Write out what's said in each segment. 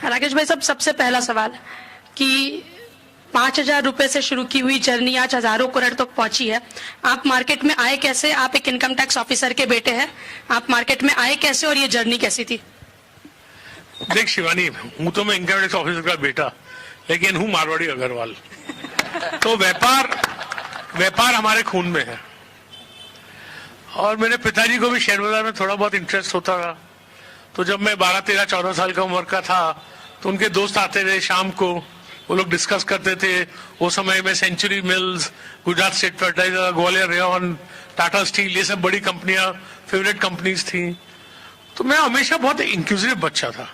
राकेश भाई साहब, सबसे पहला सवाल कि 5,000 रुपए से शुरू की हुई जर्नी आज हजारों करोड़ तक पहुंची है। आप मार्केट में आए कैसे? आप एक इनकम टैक्स ऑफिसर के बेटे हैं, आप मार्केट में आए कैसे और ये जर्नी कैसी थी? देख शिवानी, हूं तो मैं इनकम टैक्स ऑफिसर का बेटा, लेकिन हूं मारवाड़ी अग्रवाल। तो व्यापार हमारे खून में है। और मेरे पिताजी को भी शेयर बाजार में थोड़ा बहुत इंटरेस्ट होता था। तो जब मैं 12, 13, 14 साल का उम्र का था तो उनके दोस्त आते थे शाम को, वो लोग डिस्कस करते थे। वो समय में century mills, Gujarat state fertiliser, Gwalior rayon, Tata steel, ये सब बड़ी कंपनियां फेवरेट कंपनीज थी। तो मैं हमेशा बहुत इंक्लूसिव बच्चा था।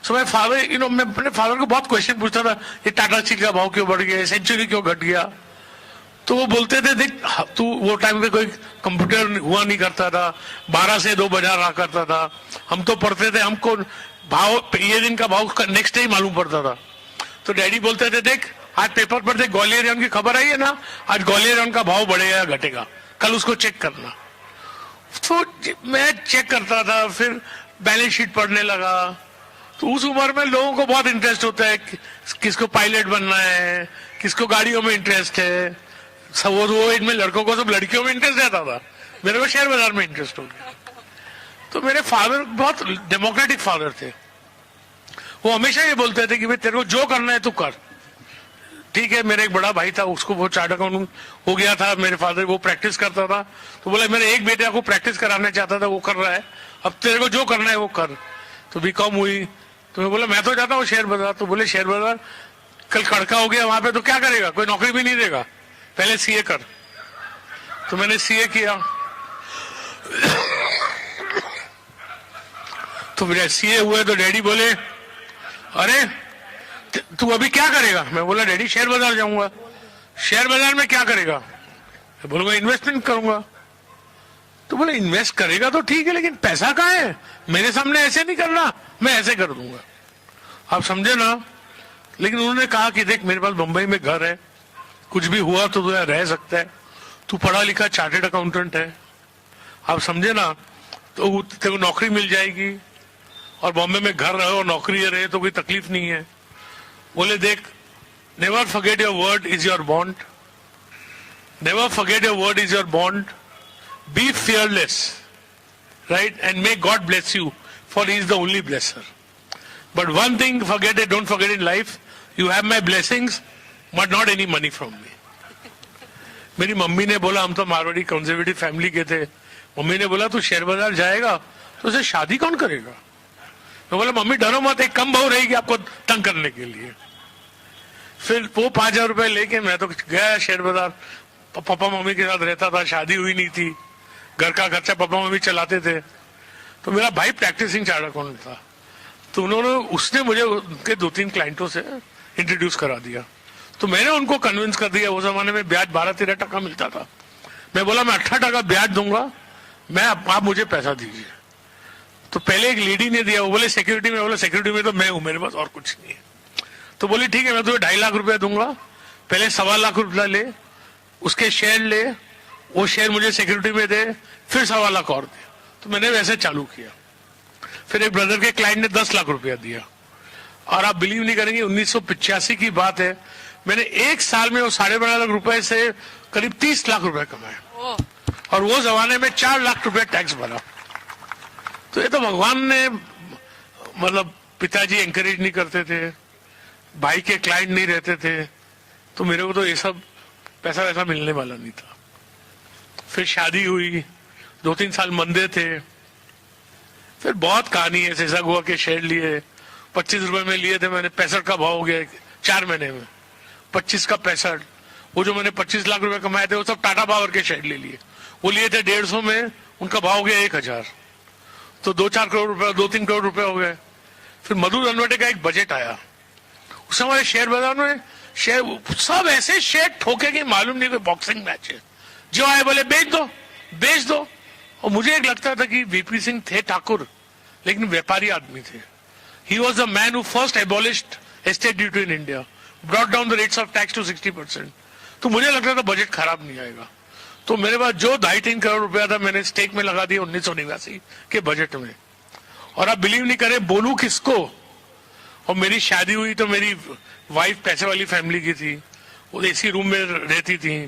सो माय फादर, मैं अपने फादर को बहुत क्वेश्चन पूछता था, ये टाटा स्टील का भाव क्यों बढ़ गया, सेंचुरी क्यों घट गया। तो वो बोलते थे, देख तू, वो टाइम पे कोई कंप्यूटर हुआ नहीं करता था, 12 से 2 बाजार रहा करता था। हम तो पढ़ते थे, हमको भाव ये दिन का भाव नेक्स्ट डे ही मालूम पड़ता था। तो डैडी बोलते थे, देख आज पेपर पर देख ग्वालियर रेयन की खबर आई है ना, आज ग्वालियर रेयन का भाव बढ़ेगा या घटेगा, कल उसको चेक करना। तो मैं चेक करता था, फिर बैलेंस शीट पढ़ने लगा। तो उस उम्र में लोगों को बहुत इंटरेस्ट होता है, किसको पायलट बनना है, किसको गाड़ियों में इंटरेस्ट है। सब वो इनमें लड़कों को सब लड़कियों में इंटरेस्ट रहता था, मेरे को शेयर बाजार में इंटरेस्ट हो गया। तो मेरे फादर बहुत डेमोक्रेटिक फादर थे। वो हमेशा ये बोलते थे कि भाई तेरे को जो करना है तू कर। ठीक है, मेरा एक बड़ा भाई था, उसको वो चार्टर्ड अकाउंटेंट हो गया था। मेरे फादर वो प्रैक्टिस करता था, तो बोला मेरे एक बेटे को प्रैक्टिस कराना चाहता था, वो कर रहा है, अब तेरे को जो करना है वो कर। तो बीकॉम हुई। तो मैं बोला मैं तो जाता हूँ शेयर बाजार। तो बोले शेयर बाजार कल कड़का हो गया वहां पे तो क्या करेगा, कोई नौकरी भी नहीं देगा, पहले सीए कर। तो मैंने सीए किया। तो मेरे सीए हुए तो डैडी बोले, अरे तू अभी क्या करेगा? मैं बोला डैडी शेयर बाजार जाऊंगा। शेयर बाजार में क्या करेगा? मैं बोलूंगा इन्वेस्टमेंट करूंगा। तो बोले इन्वेस्ट करेगा तो ठीक है, लेकिन पैसा कहाँ है? मेरे सामने ऐसे नहीं करना, मैं ऐसे कर दूंगा। आप समझे ना। लेकिन उन्होंने कहा कि देख मेरे पास मुंबई में घर है, कुछ भी हुआ तो तू रह सकता है, तू पढ़ा लिखा चार्टेड अकाउंटेंट है, आप समझे ना, तो तेरे को नौकरी मिल जाएगी और बॉम्बे में घर रहे और नौकरी रहे तो कोई तकलीफ नहीं है। बोले देख, never forget your word is your bond, never forget your word is your bond, be fearless, right, and may God bless you, for he is the only blesser. But one thing forget it, don't forget in life, you have my blessings but not any money from me. मेरी mummy ने बोला, हम तो Marwari conservative family के थे, mummy ने बोला तू शेयर बाजार जाएगा तो उसे शादी कौन करेगा? मैं बोला मम्मी डरो मत, एक कम भाव रहेगी आपको तंग करने के लिए। फिर वो 5,000 रुपए लेके मैं तो गया शेयर बाजार। पापा मम्मी के साथ रहता था, शादी हुई नहीं थी, घर का खर्चा पापा मम्मी चलाते थे। तो मेरा भाई प्रैक्टिसिंग चार्टर्ड अकाउंटेंट था, तो उसने मुझे उनके 2-3 क्लाइंटों से इंट्रोड्यूस करा दिया। तो मैंने उनको कन्विंस कर दिया। उस जमाने में ब्याज 12-13 टका मिलता था। मैं बोला मैं 18 टका ब्याज दूंगा, मैं आप मुझे पैसा दीजिए। तो पहले एक लेडी ने दिया, वो बोले सिक्योरिटी में। बोला सिक्योरिटी में तो मैं हूं, मेरे पास और कुछ नहीं है। तो बोली ठीक है, मैं तुम्हें 2.5 लाख रुपया दूंगा, पहले 1.25 लाख रुपया ले, उसके शेयर ले, वो शेयर मुझे सिक्योरिटी में दे, फिर 1.25 लाख और दे। तो मैंने वैसे चालू किया। फिर एक ब्रदर के क्लाइंट ने 10 लाख रुपया दिया, और आप बिलीव नहीं करेंगे 1985 की बात है, मैंने एक साल में वो 12.5 लाख रुपए से करीब 30 लाख रुपए कमाए, और वो जमाने में 4 लाख रुपए टैक्स भरा। तो ये तो भगवान ने, मतलब पिताजी एंकरेज नहीं करते थे, भाई के क्लाइंट नहीं रहते थे, तो मेरे को तो ये सब पैसा वैसा मिलने वाला नहीं था। फिर शादी हुई, 2-3 साल मंदे थे। फिर बहुत कहानी है, ऐसा हुआ के शेयर लिए, 25 रुपए में लिए थे मैंने, 65 का भाव हो गया 4 महीने में, 25 का 65। वो जो मैंने 25 लाख रुपए कमाए थे वो सब टाटा पावर के शेयर ले लिए, वो लिए थे 150 में, उनका भाव हो गया 1,000। तो 2-4 करोड़ रुपए, 2-3 करोड़ रुपए हो गए। फिर मधु रनवटे का एक बजट आया, उस समय शेयर बाजार में शेयर सब ऐसे शेयर ठोके कि मालूम नहीं कोई बॉक्सिंग मैच है, जो आए बोले बेच दो बेच दो। और मुझे एक लगता था कि वीपी सिंह थे ठाकुर, लेकिन व्यापारी आदमी थे। He was the man who first abolished estate duty in India, brought down the rates of tax to 60%। तो मुझे लगता था बजट खराब नहीं आएगा। तो मेरे पास जो 2.5-3 करोड़ रुपया था, मैंने स्टेक में लगा दिया 1989 के बजट में। और आप बिलीव नहीं करें, बोलू किसको, और मेरी शादी हुई तो मेरी वाइफ पैसे वाली फैमिली की थी, वो एसी रूम में रहती थी,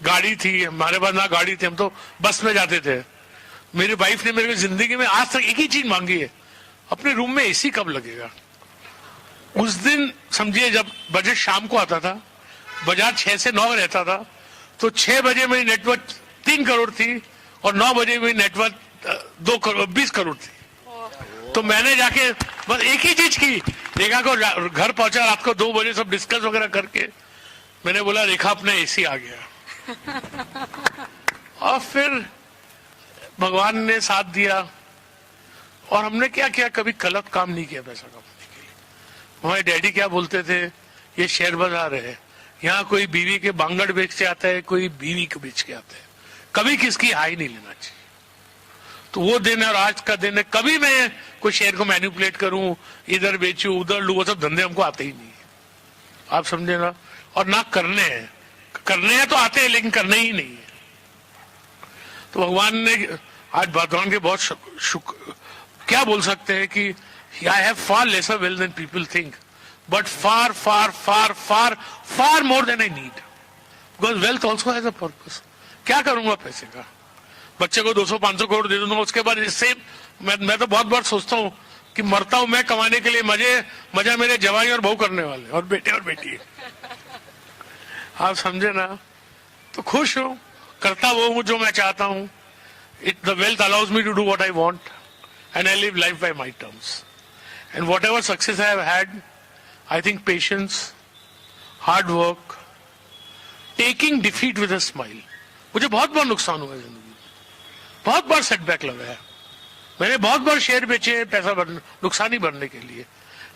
गाड़ी थी, हमारे पास ना गाड़ी थी, हम तो बस में जाते थे। मेरी वाइफ ने मेरे जिंदगी में आज तक एक ही चीज मांगी है, अपने रूम में एसी कब लगेगा। उस दिन समझिए जब बजट शाम को आता था, बाजार 6 से 9 रहता था, तो 6 बजे मेरी नेटवर्थ 3 करोड़ थी और 9 बजे मेरी नेटवर्थ 20 करोड़ थी। तो मैंने जाके बस एक ही चीज की, रेखा को घर पहुंचा रात को 2 बजे, सब डिस्कस वगैरह करके मैंने बोला रेखा अपना एसी आ गया। और फिर भगवान ने साथ दिया और हमने क्या किया, कभी गलत काम नहीं किया पैसा कमाने के लिए। हमारे डैडी क्या बोलते थे, ये शेयर बाजार है, यहाँ कोई बीवी के बांगड़ बेच के आता है, कोई बीवी को बेच के आता है, कभी किसकी हाई नहीं लेना चाहिए। तो वो दिन और आज का दिन है, कभी मैं कोई शेयर को मैनिपुलेट करूं, इधर बेचूं उधर लूं, वो सब धंधे हमको आते ही नहीं है, आप समझे ना। और ना करने हैं तो आते हैं, लेकिन करने ही नहीं है। तो भगवान ने आज भगवान के बहुत क्या बोल सकते हैं कि I have far lesser wealth than people think, but far far far far far more than I need, because wealth also has a purpose. क्या करूंगा पैसे का, बच्चे को 200-500 करोड़ दे दूंगा, उसके बाद इससे मैं तो बहुत बार सोचता हूँ कि मरता हूं मैं कमाने के लिए, मजा मेरे जवानी और बहू करने वाले और बेटे और बेटी। आप समझे ना। तो खुश हूं, करता वो हूं जो मैं चाहता हूं। The wealth allows me to do what I want and I live life by my terms and whatever success I have had, I think patience, hard work, taking defeat with a smile. मुझे बहुत बार नुकसान हुआ है जिंदगी में, बहुत बार setback लगा है, मैंने बहुत बार शेयर बेचे पैसा नुकसानी भरने के लिए,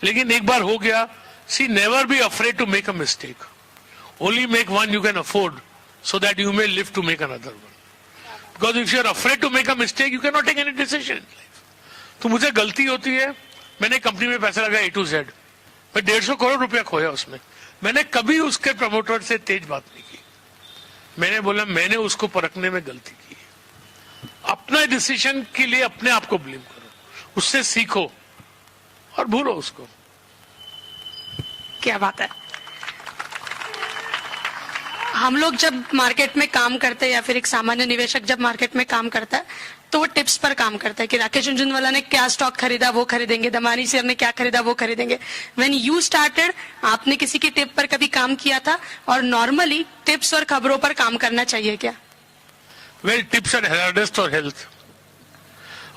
लेकिन एक बार हो गया। See never be afraid to make a mistake, only make one you can afford so that you may live to make another one, because if you are afraid to make a mistake you cannot take any decision in life. तो मुझे गलती होती है, मैंने company में पैसा लगाया A to Z, मैं 150 करोड़ रुपया खोया उसमें, मैंने कभी उसके प्रमोटर से तेज बात नहीं की, मैंने बोला मैंने उसको परखने में गलती की। अपना डिसीजन के लिए अपने आप को ब्लेम करो, उससे सीखो और भूलो उसको। क्या बात है। हम लोग जब मार्केट में काम करते हैं या फिर एक सामान्य निवेशक जब मार्केट में काम करता है तो वो टिप्स पर काम करता है कि राकेश झुनझुनवाला ने क्या स्टॉक खरीदा वो खरीदेंगे, दमानी सर ने क्या खरीदा वो खरीदेंगे। व्हेन यू स्टार्टेड, आपने किसी की टिप पर कभी काम किया था? और नॉर्मली टिप्स और खबरों पर काम करना चाहिए क्या? Well, tips and hazards for health.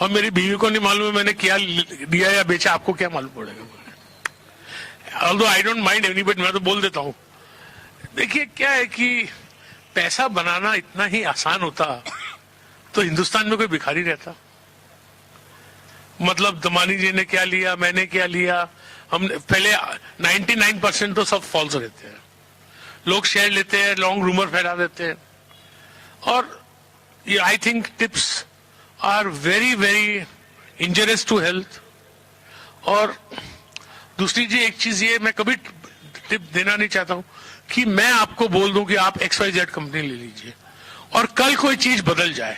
और मेरी बीवी को नहीं मालूम है मैंने क्या दिया या बेचा, आपको क्या मालूम पड़ेगा। Although I don't mind anybody, मैं तो बोल देता हूँ। देखिए क्या है कि पैसा बनाना इतना ही आसान होता तो हिंदुस्तान में कोई भिखारी रहता। मतलब दमानी जी ने क्या लिया, मैंने क्या लिया, हम पहले 99% तो सब फॉल्स रहते हैं, लोग शेयर लेते हैं, लॉन्ग रूमर फैला देते हैं। और ये I think tips are very very injurious to health. और दूसरी जी एक चीज ये, मैं कभी टिप देना नहीं चाहता हूं कि मैं आपको बोल दूं कि आप XYZ कंपनी ले लीजिए और कल कोई चीज बदल जाए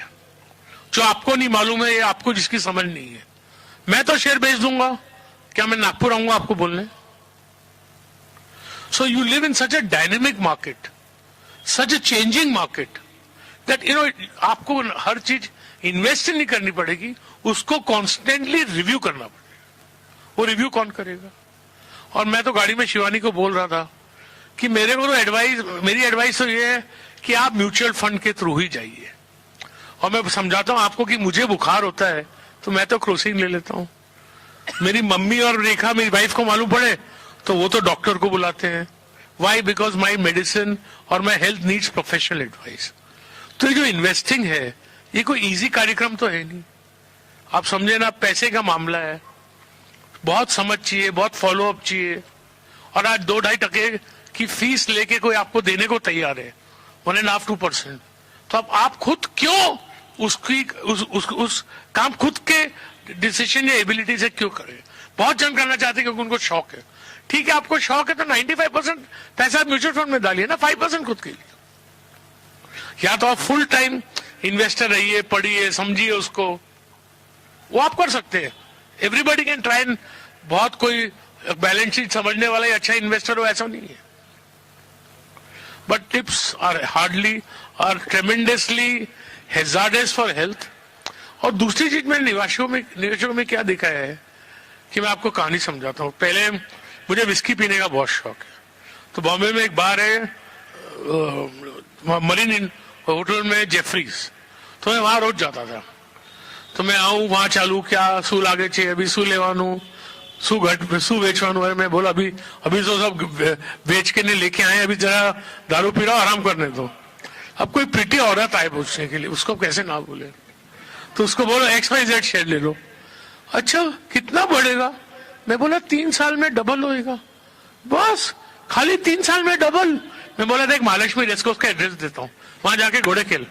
जो आपको नहीं मालूम है या आपको जिसकी समझ नहीं है, मैं तो शेयर बेच दूंगा। क्या मैं नागपुर आऊंगा आपको बोलने? So you live in such a dynamic market, such a changing market that आपको हर चीज इन्वेस्ट नहीं करनी पड़ेगी, उसको कॉन्स्टेंटली रिव्यू करना पड़ेगा। वो रिव्यू कौन करेगा? और मैं तो गाड़ी में शिवानी को बोल रहा था कि मेरी एडवाइस तो ये है कि आप म्यूचुअल फंड के थ्रू ही जाइए। और मैं समझाता हूं आपको कि मुझे बुखार होता है तो मैं तो क्रोसिन ले लेता हूं, मेरी मम्मी और रेखा मेरी वाइफ को मालूम पड़े तो वो तो डॉक्टर को बुलाते हैं। वाई? बिकॉज माई मेडिसिन और my health needs professional advice. तो ये जो इन्वेस्टिंग है ये कोई इजी कार्यक्रम तो है नहीं, आप समझे ना। पैसे का मामला है, बहुत समझ चाहिए, बहुत फॉलो अप चाहिए। और आज 2-2.5% की फीस लेके कोई आपको देने को तैयार है, 1.5-2%, तो अब आप खुद क्यों उस काम खुद के डिसीजन या एबिलिटी से क्यों करें? बहुत जन करना चाहते हैं क्योंकि उनको शौक है। ठीक है, आपको शौक है तो 95% पैसा म्यूचुअल फंड में डालिए ना, 5% खुद के लिए। या तो आप फुल टाइम इन्वेस्टर रहिए, पढ़िए, समझिए उसको, वो आप कर सकते हैं। Everybody can try. बहुत कोई बैलेंस शीट समझने वाला ही अच्छा इन्वेस्टर हो ऐसा नहीं है. But tips are tremendously hazardous for health. और दूसरी चीज मैंने निवेशकों में क्या देखा है कि मैं आपको कहानी समझाता हूँ. पहले मुझे विस्की पीने का बहुत शौक है. तो बॉम्बे में एक बार है मरीन होटल में जेफरीज. तो मैं वहां रोज जाता था. तो मैं આવું वहां ચાલુ क्या શું લાગે છે अभी શું લેવાનું શું વેચવાનું है. मैं बोला अभी तो सब बेच के नहीं लेके आए, अभी जरा दारू पी रहा आराम करने दो. अब कोई प्रिटी औरत आए पूछने के लिए, उसको कैसे ना बोले. तो उसको बोलो XYZ शेयर ले लो. अच्छा कितना बढ़ेगा. मैं बोला 3 साल में डबल होएगा. बस खाली 3 साल में डबल. मैं बोला देख महालक्ष्मी रेस्कोर्स का एड्रेस देता हूं, वहां जाके घोड़े खेल.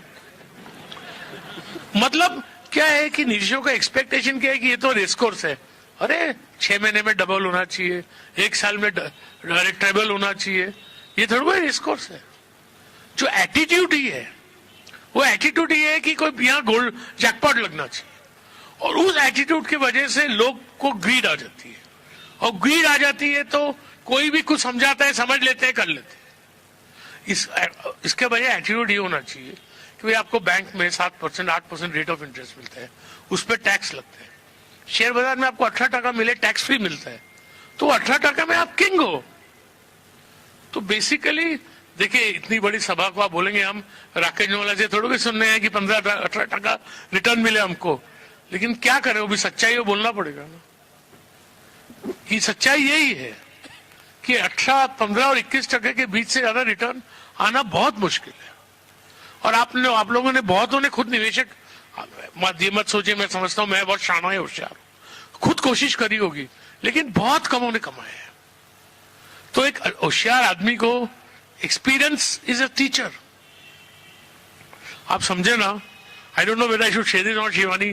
मतलब क्या है कि निवेशकों का एक्सपेक्टेशन क्या है कि ये तो रेस्कोर्स है. अरे 6 महीने में डबल होना चाहिए, 1 साल में ट्रेबल होना चाहिए. ये थोड़ा कोई रेस्कोर्स है. जो एटीट्यूड ही है वो एटीट्यूड ये है कि कोई यहाँ गोल्ड जैकपॉट लगना चाहिए. और उस एटीट्यूड की वजह से लोग को ग्रीड आ जाती है. और ग्रीड आ जाती है तो कोई भी कुछ समझाता है, समझ लेते हैं, कर लेते हैं. इसके वजह एटीट्यूड ये होना चाहिए कि भाई आपको बैंक में 7% 8% रेट ऑफ इंटरेस्ट मिलता है, उस पर टैक्स लगता है. शेयर बाजार में आपको 18% मिले, टैक्स फ्री मिलता है, तो 18% में आप किंग हो. तो बेसिकली देखिए इतनी बड़ी सभा को आप बोलेंगे हम राकेश वाला से थोड़ा भी सुनने हैं कि 15-18% रिटर्न मिले हमको. लेकिन क्या करें, वो भी सच्चाई वो बोलना पड़ेगा ना. कि सच्चाई यही है कि 18, 15 और 21% के बीच से ज्यादा रिटर्न आना बहुत मुश्किल है. और आप लोगों ने बहुतों ने खुद निवेशक, ये मत सोचिए मैं समझता हूं मैं बहुत शाना है होशियार, खुद कोशिश करी होगी, लेकिन बहुत कमों ने कमाया है. तो एक होशियार आदमी को एक्सपीरियंस इज अ टीचर. आप समझे ना. I don't know whether I should share this not Shivani,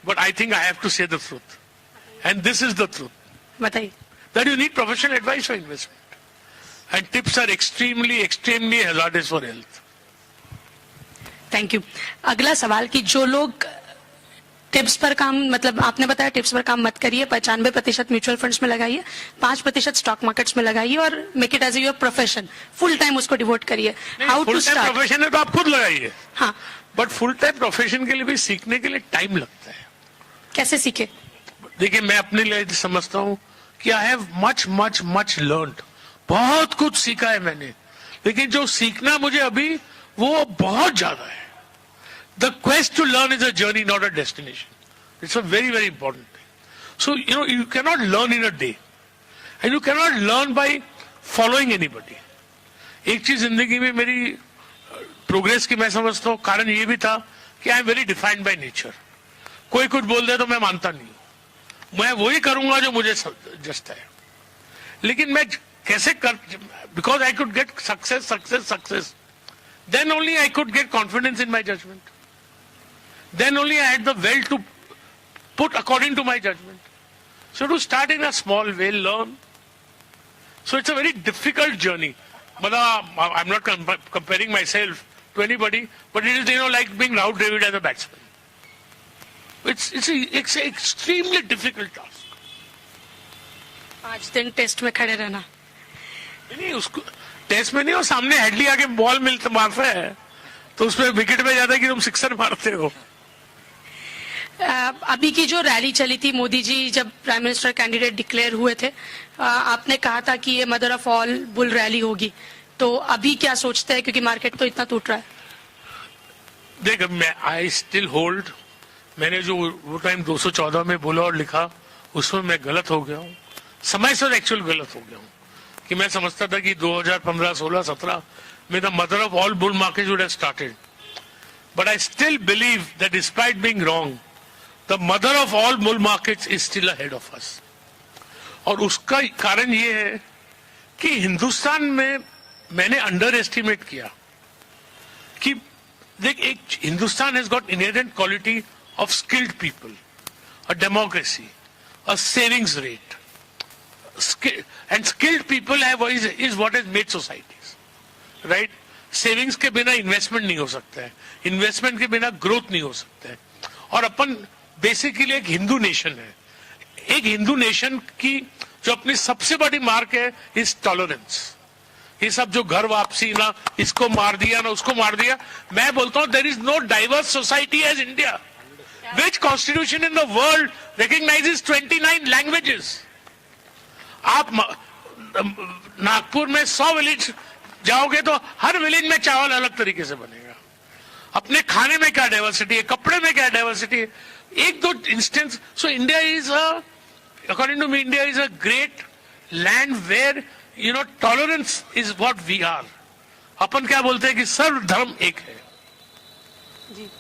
but I think I have to say the truth and this is the truth. बताइए. That you need professional advice for investment, and tips are extremely hazardous for health. Thank you. अगला सवाल कि जो लोग tips पर काम, मतलब आपने बताया टिप्स पर काम मत करिए, 95% म्यूचुअल फंड्स में लगाइए, 5% स्टॉक मार्केट्स में लगाइए और make it as your profession. Full time उसको डिवोट करिए. How to full time start. Profession है तो आप खुद लगाइए. हाँ, बट फुल टाइम प्रोफेशन के लिए भी सीखने के लिए टाइम लगता है. कैसे सीखे. देखिए मैं अपने लिए समझता हूँ कि आई हैव मच लर्नड. बहुत कुछ सीखा है मैंने, लेकिन जो सीखना मुझे अभी वो बहुत ज्यादा है. The quest to learn is a journey, not a destination. It's a very important thing. So, you cannot learn in a day. And you cannot learn by following anybody. एक चीज जिंदगी में मेरी प्रोग्रेस की मैं समझता हूँ कारण ये भी था कि I am very defined by nature. कोई कुछ बोल दे तो मैं मानता नहीं हूँ, मैं वही करूंगा जो मुझे जचता है. लेकिन मैं कैसे कर, because I could get success, then only I could get confidence in my judgment. Then only I had the will to put according to my judgment. So to start in a small way, learn. So it's a very difficult journey. But I'm not comparing myself to anybody, but it is like being Rahul Dravid as a batsman. It's an extremely difficult task. 5 दिन test में खड़े रहना. नहीं उसको test में नहीं, और सामने हेडली आके बॉल मारता है तो उसमें विकेट में जाता है कि तुम सिक्सर मारते हो. अभी की जो रैली चली थी, मोदी जी जब प्राइम मिनिस्टर कैंडिडेट डिक्लेयर हुए थे, आपने कहा था कि ये mother of all bull rally होगी. तो अभी क्या सोचते हैं, क्योंकि मार्केट तो इतना टूट रहा है. देख मैं आई स्टिल होल्ड. मैंने जो वो टाइम 214 में बोला और लिखा उसमें मैं गलत हो गया हूँ, समय से एक्चुअल गलत हो गया हूँ. कि मैं समझता था कि 2015, 16, 17 में the mother of all bull market would have started. But I still believe that despite being wrong, the mother of all bull markets is still ahead of अस. और उसका कारण ये है कि हिंदुस्तान में मैंने अंडर एस्टिमेट किया कि देख एक Hindustan has got inherent quality of skilled people, a democracy, a savings rate. And skilled people is what has made societies, right? Savings के बिना इन्वेस्टमेंट नहीं हो सकता है, इन्वेस्टमेंट के बिना ग्रोथ नहीं हो सकता है. और अपन बेसिकली एक हिंदू नेशन है. एक हिंदू नेशन की जो अपनी सबसे बड़ी मार्क है इज टॉलरेंस। ये सब जो घर वापसी, ना इसको मार दिया ना उसको मार दिया, मैं बोलता हूं there is no diverse society as India. Which constitution in the world recognises 29 languages? आप नागपुर में 100 विलेज जाओगे तो हर विलेज में चावल अलग तरीके से बनेगा। अपने खाने में क्या डाइवर्सिटी है, कपड़े में क्या डाइवर्सिटी है, एक दो instance. So India is according to me, India is a great land where tolerance is what we are. अपन क्या बोलते हैं कि सर्व धर्म एक है।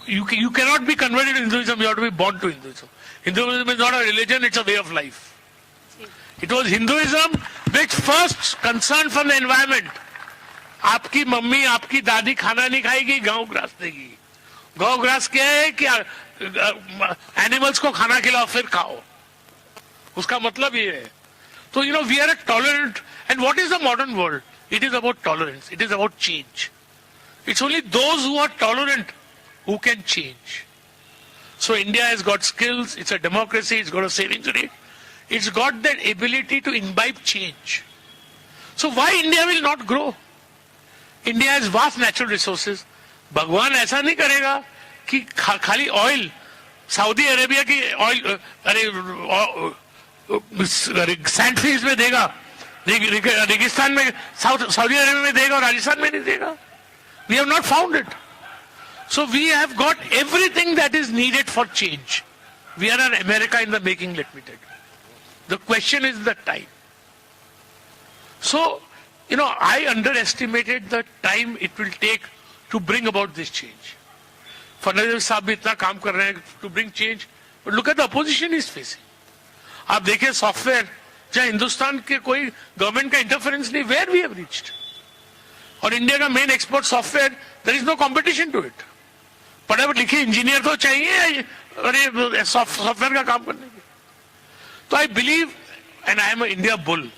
You cannot be converted to Hinduism, you have to be born to Hinduism. Hinduism is not a religion, it's a way of life. It was Hinduism which first concerned for the environment. आपकी mummy, आपकी दादी खाना नहीं खाएगी, गौ grass देगी। गौ grass क्या है कि एनिमल्स को खाना खिलाओ फिर खाओ, उसका मतलब ये है। तो we are a tolerant, and what is the modern world? It is about tolerance, it is about change. It's only those who are tolerant who can change. So India has got skills, it's a democracy, it's got a savings rate, it's got that ability to imbibe change. So why India will not grow? India has vast natural resources. भगवान ऐसा नहीं करेगा कि खाली oil, Saudi Arabia की oil, sand field में देगा, रेगिस्तान में सऊदी अरेबिया में देगा और राजस्थान में नहीं देगा। We have not found it. So we have got everything that is needed for change. We are an America in the making, let me tell you. The question is the time. So, I underestimated the time it will take to bring about this change. Fadnavis साहब भी इतना काम कर रहे हैं to bring change, but look at the opposition is facing. आप देखिए software, जहाँ हिंदुस्तान के कोई गवर्नमेंट का इंटरफेरेंस नहीं, where we have reached. और इंडिया का main export software, there is no competition to it. पढ़े लिखे इंजीनियर तो चाहिए अरे सॉफ्टवेयर का काम करने के। तो I believe and I am India bull,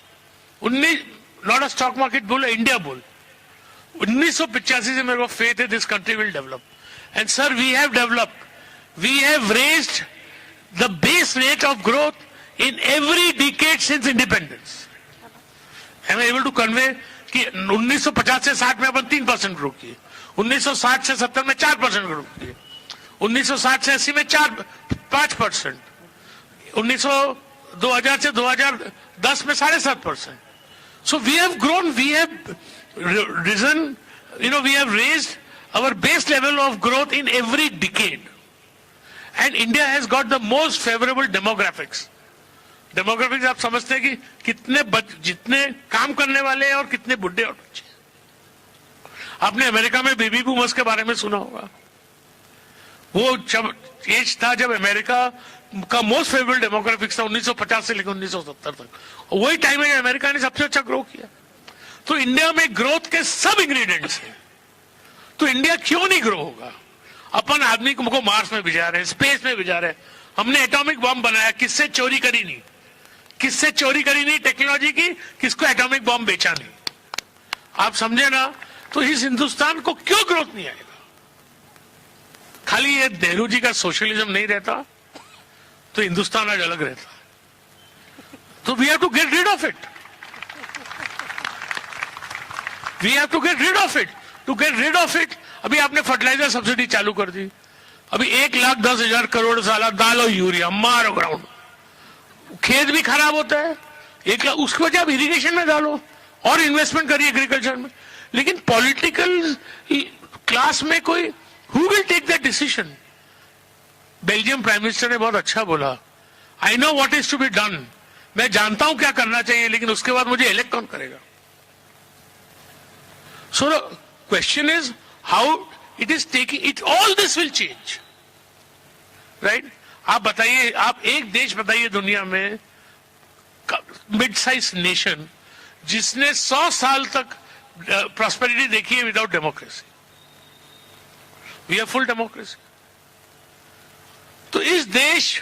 not a stock market bull, India bull. 1985 से मेरे को फेथ है this country will develop, and sir we have developed, we have raised the base rate of growth in every decade since independence. I am able to convey कि 1950 से 60 में अपन 3% grow किए, 1960 से 70 में 4% ग्रो किए, 1960 से 80 में 5%, 2000 से 2010 में 7.5%. So we have grown, we have risen, we have raised our base level of growth in every decade. And India has got the most favorable demographics. Demographics आप समझते हैं कि जितने काम करने वाले हैं और कितने बुढ़े और बच्चे। आपने अमेरिका में बेबी बूमर्स के बारे में सुना होगा। वो जब एज था जब अमेरिका का मोस्ट फेवरेबल डेमोग्राफिक्स था 1950 से लेकर 1970 तक, वही टाइम है अमेरिका ने सबसे अच्छा ग्रो किया। तो इंडिया में ग्रोथ के सब इंग्रेडिएंट्स हैं, तो इंडिया क्यों नहीं ग्रो होगा? अपन आदमी को मार्स में भिजा रहे हैं, स्पेस में भिजा रहे हैं, हमने एटॉमिक बॉम्ब बनाया, किससे चोरी करी नहीं, किससे चोरी करी नहीं टेक्नोलॉजी की, किसको एटॉमिक बॉम्ब बेचा नहीं। आप समझे ना? तो इस हिंदुस्तान को क्यों ग्रोथ नहीं आएगा? खाली ये नेहरू जी का सोशलिज्म नहीं रहता तो हिंदुस्तान आज अलग रहता। तो we have to get rid of it, we have to get rid of it, to get rid of it. अभी आपने फर्टिलाइजर सब्सिडी चालू कर दी, अभी 1,10,000 करोड़ साला डालो यूरिया, मारो ग्राउंड, खेत भी खराब होता है। 1 लाख उसकी वजह आप इरिगेशन में डालो और इन्वेस्टमेंट करिए एग्रीकल्चर में। लेकिन पॉलिटिकल क्लास में कोई who will take that decision? Belgium prime minister ने बहुत अच्छा बोला, I know what is to be done, मैं जानता हूं क्या करना चाहिए, लेकिन उसके बाद मुझे इलेक्ट कौन करेगा? सो the question is how it is taking it, all this will change, right? आप बताइए, आप एक देश बताइए दुनिया में मिड साइज नेशन जिसने 100 साल तक प्रॉस्पेरिटी देखी है without democracy. We have full democracy. तो इस देश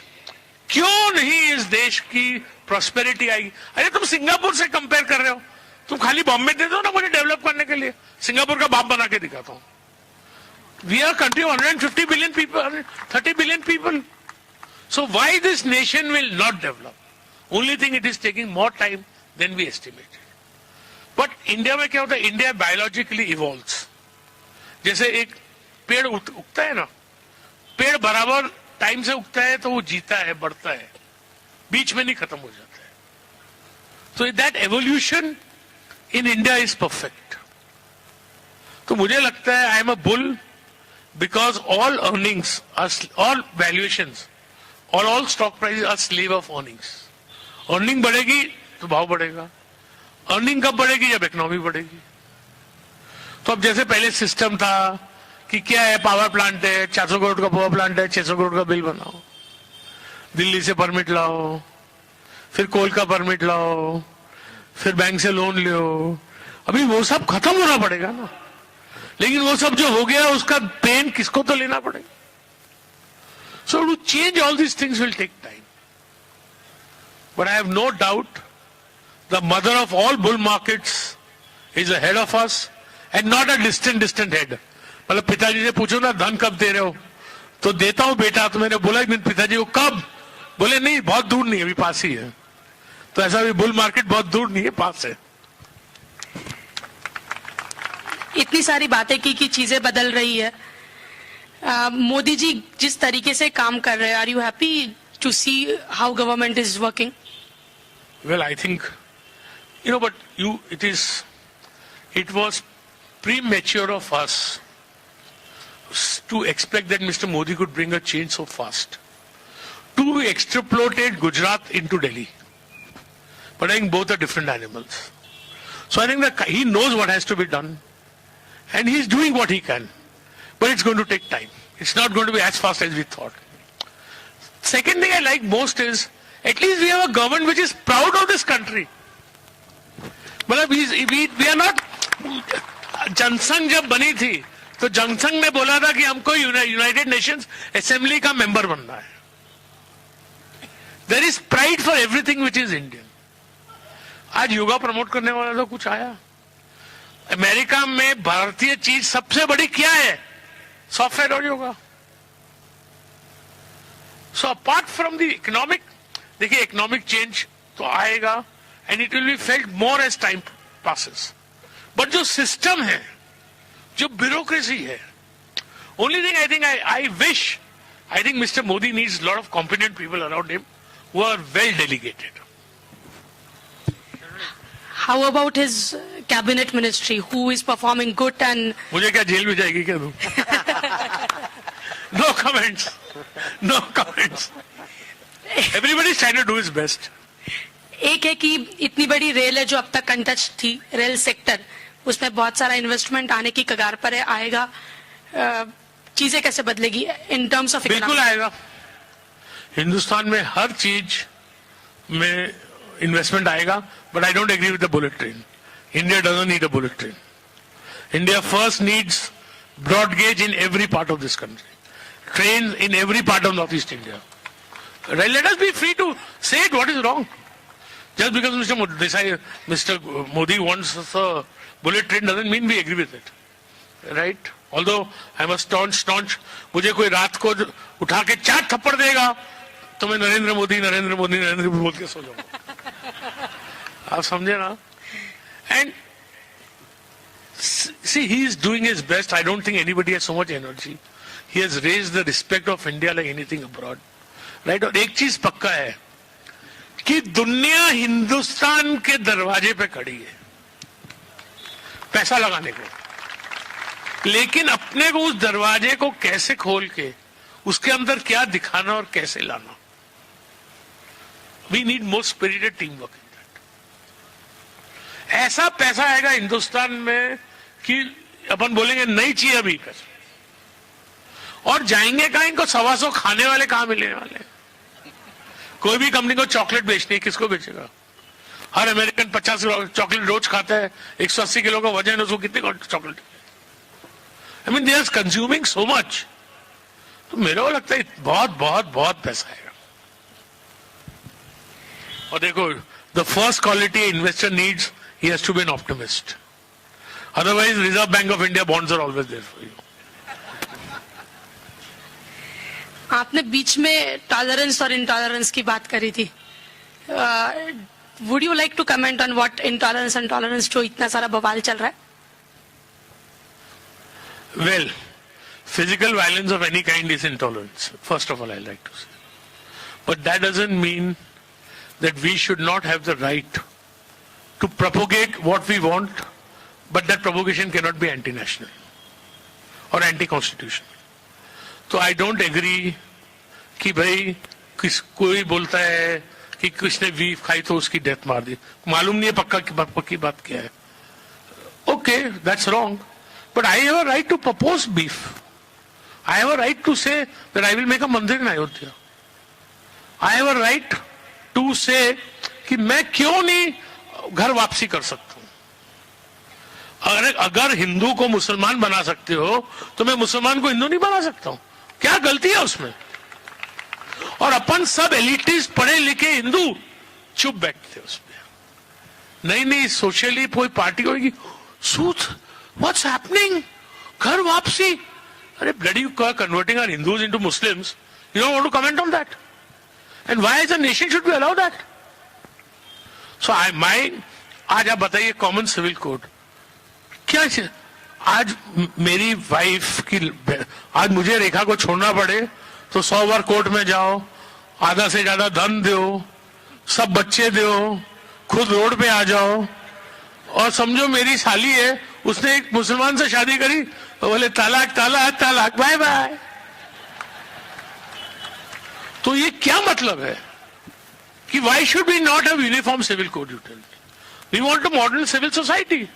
क्यों नहीं, इस देश की प्रॉस्पेरिटी आएगी? अरे तुम सिंगापुर से कंपेयर कर रहे हो, तुम खाली बॉम्बे दे दो ना मुझे डेवलप करने के लिए, सिंगापुर का बाप बना के दिखाता हूं। We are country 150 billion people, 30 billion people. So why this nation will not develop? Only thing, it is taking more time than we estimated. But India में क्या होता है, इंडिया बायोलॉजिकली इवॉल्व्स. जैसे एक पेड़ उगता है ना, पेड़ बराबर टाइम से उगता है तो वो जीता है, बढ़ता है, बीच में नहीं खत्म हो जाता है. So that evolution in India is perfect. तो मुझे लगता है आई am a bull because all earnings are, all valuations or all stock prices are slave of earnings. Earning बढ़ेगी तो भाव बढ़ेगा. Earning कब बढ़ेगी, जब इकोनॉमी बढ़ेगी. तो अब जैसे पहले सिस्टम था कि क्या है, पावर प्लांट है, 400 करोड़ का पावर प्लांट है, 600 करोड़ का बिल बनाओ, दिल्ली से परमिट लाओ, फिर कोल का परमिट लाओ, फिर बैंक से लोन लो. अभी वो सब खत्म होना पड़ेगा ना. लेकिन वो सब जो हो गया उसका पेन किसको तो लेना पड़ेगा. So to change all these things will take time. But I have no doubt the mother of all bull markets is ahead of us and not a distant head. मतलब पिताजी से पूछो ना धन कब दे रहे हो, तो देता हूं बेटा. तो मैंने बोला एक दिन पिताजी को, कब? बोले नहीं, बहुत दूर नहीं, अभी पास ही है. तो ऐसा भी बुल मार्केट बहुत दूर नहीं है, पास है. इतनी सारी बातें की कि चीजें बदल रही है. मोदी जी जिस तरीके से काम कर रहे हैं, are you happy to see how government is working? Well, I think, but it was premature of us to expect that Mr. Modi could bring a change so fast. To extrapolate Gujarat into Delhi. But I think both are different animals. So I think that he knows what has to be done. And he's doing what he can. But it's going to take time. It's not going to be as fast as we thought. Second thing I like most is, at least we have a government which is proud of this country. मतलब we are not, Jansangh जब बनी थी तो जनसंघ ने बोला था कि हमको यूनाइटेड नेशंस असेंबली का मेंबर बनना है. There is pride for everything which is Indian. आज योगा प्रमोट करने वाला तो कुछ आया. अमेरिका में भारतीय चीज सबसे बड़ी क्या है? सॉफ्टवेयर और yoga. So apart from the economic, देखिए इकोनॉमिक चेंज तो आएगा and it will be felt more as time passes. But जो सिस्टम है, जो ब्यूरोक्रेसी है, only thing I think mister Modi needs lot of competent people around him who are well delegated. How about his cabinet ministry, who is performing good and? मुझे क्या jail में जाएगी क्या तू? No comments. No comments. Everybody is trying to do his best. एक है कि इतनी बड़ी रेल है जो अब तक अनटच थी, रेल सेक्टर, उसमें बहुत सारा इन्वेस्टमेंट आने की कगार पर है. आएगा, चीजें कैसे बदलेगी इन टर्म्स ऑफ? बिल्कुल आएगा. हिंदुस्तान में हर चीज में इन्वेस्टमेंट आएगा. But I don't agree with the bullet train. India doesn't need a bullet train. India first needs broad gauge in every part of this country. Trains in every part of Northeast India. Right? Let us be free to say it, what is wrong. Just because Mr. Modi wants a bullet train doesn't mean we agree with it. Right? Although I am a staunch, मुझे कोई रात को उठा के 4 थप्पड़ देगा तो मैं नरेंद्र मोदी बोल के सो जाऊंगा. आप समझे ना? And see, he is doing his best. I don't think anybody has so much energy. He has raised the respect of India like anything abroad. Right? और एक चीज पक्का है कि दुनिया हिंदुस्तान के दरवाजे पे खड़ी है पैसा लगाने को. लेकिन अपने को उस दरवाजे को कैसे खोल के उसके अंदर क्या दिखाना और कैसे लाना. We need more spirited teamwork. ऐसा पैसा आएगा हिंदुस्तान में कि अपन बोलेंगे नहीं चाहिए अभी पैसा. और जाएंगे कहां? इनको 125 खाने वाले कहां मिलने वाले? कोई भी कंपनी को चॉकलेट बेचनी है, किसको बेचेगा? हर अमेरिकन 50 चॉकलेट रोज खाता है. 180 किलो का वजन है, उसको कितनी chocolate? I mean they are consuming so much. तो मेरे को लगता है बहुत बहुत बहुत पैसा आएगा. और देखो, the first quality investor needs, he has to be an optimist. Otherwise, Reserve Bank of India bonds are always there for you. आपने बीच में टॉलरेंस और इंटॉलरेंस की बात करी थी would you like to comment on what intolerance and tolerance जो इतना सारा बवाल चल रहा है? Well, physical violence of any kind is intolerance. First of all, I like to say. But that doesn't mean that we should not have the right to propagate what we want, but that propagation cannot be anti-national or anti-constitutional. So I don't agree कि भाई कोई बोलता है कि किसने beef खाई तो उसकी डेथ मार दी, मालूम नहीं है पक्की बात क्या है. Okay, that's wrong. But I have a right to propose beef. I have a right to say that I will make a mandir in Ayodhya. I have a right to say कि मैं क्यों नहीं घर वापसी कर सकता हूं. अगर हिंदू को मुसलमान बना सकते हो तो मैं मुसलमान को हिंदू नहीं बना सकता हूं. क्या गलती है उसमें? और अपन सब एलिटिस्ट पढ़े लिखे हिंदू चुप बैठते उसमें. नहीं सोशली कोई पार्टी होगी, soothe What's happening? Ghar wapsi. Are bloody converting our Hindus into Muslims. You don't want to comment on that. And why as a nation should we allow that? So आज आप बताइए common civil code क्या है? आज मेरी wife की, आज मुझे रेखा को छोड़ना पड़े तो 100 बार कोर्ट में जाओ, आधा से ज्यादा धन दो, सब बच्चे दो, खुद रोड पे आ जाओ. और समझो मेरी साली है, उसने एक मुसलमान से शादी करी, बोले तालाक तालाक तालाक, बाय बाय. तो ये क्या मतलब है कि why should we not have uniform civil code? You tell me. We want a modern civil society.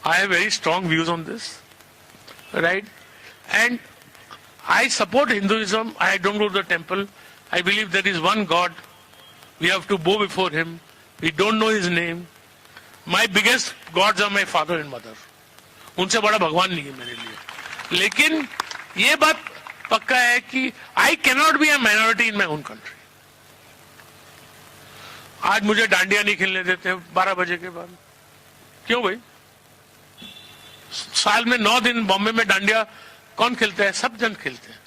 I have very strong views on this, right? And I support Hinduism. I don't go to the temple. I believe there is one God. We have to bow before him. We don't know his name. My biggest gods are my father and mother. उनसे बड़ा भगवान नहीं है मेरे लिए. लेकिन ये बात पक्का है कि I cannot be a minority in my own country. आज मुझे डांडिया नहीं खेलने देते 12 बजे के बाद. क्यों भाई? साल में 9 दिन बॉम्बे में डांडिया कौन खेलता है? सब जन खेलते हैं.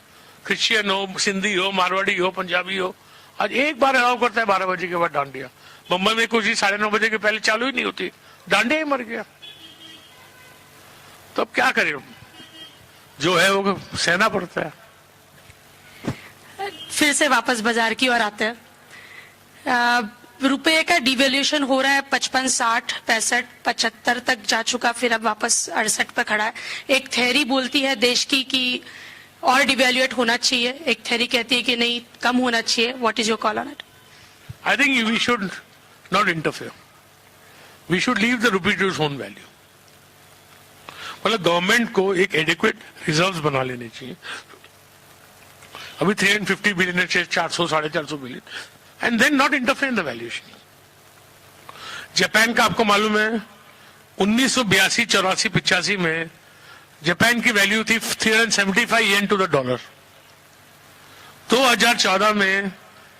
क्रिश्चियन हो, सिंधी हो, मारवाड़ी हो, पंजाबी हो. आज एक बार अलाउ करता है 12 बजे के बाद डांडिया. मुंबई में कुछ 9:30 बजे के पहले चालू ही नहीं होती. डांडिया ही मर गया. तो अब क्या करें? जो है वो सहना पड़ता है. फिर से वापस बाजार की ओर आते हैं. रुपए का डिवैल्यूएशन हो रहा है. 55, 60, 65, 75 तक जा चुका, फिर अब वापस 68 पे खड़ा है. एक थ्योरी बोलती है देश की कि और डिवैल्यूएट होना चाहिए. एक थ्योरी कहती है कि नहीं, कम होना चाहिए. What is your call on it? I think we should not interfere. We should leave the rupee to its own value. मतलब गवर्नमेंट को एक एडिक्वेट रिजर्व्स बना लेने चाहिए. अभी 350 बिलियन है, 400 450 billion, and then not interfere in the valuation. Japan का आपको मालूम है 1982, 84, 85 में जापान की वैल्यू थी 375 येन टू द डॉलर. 2014 में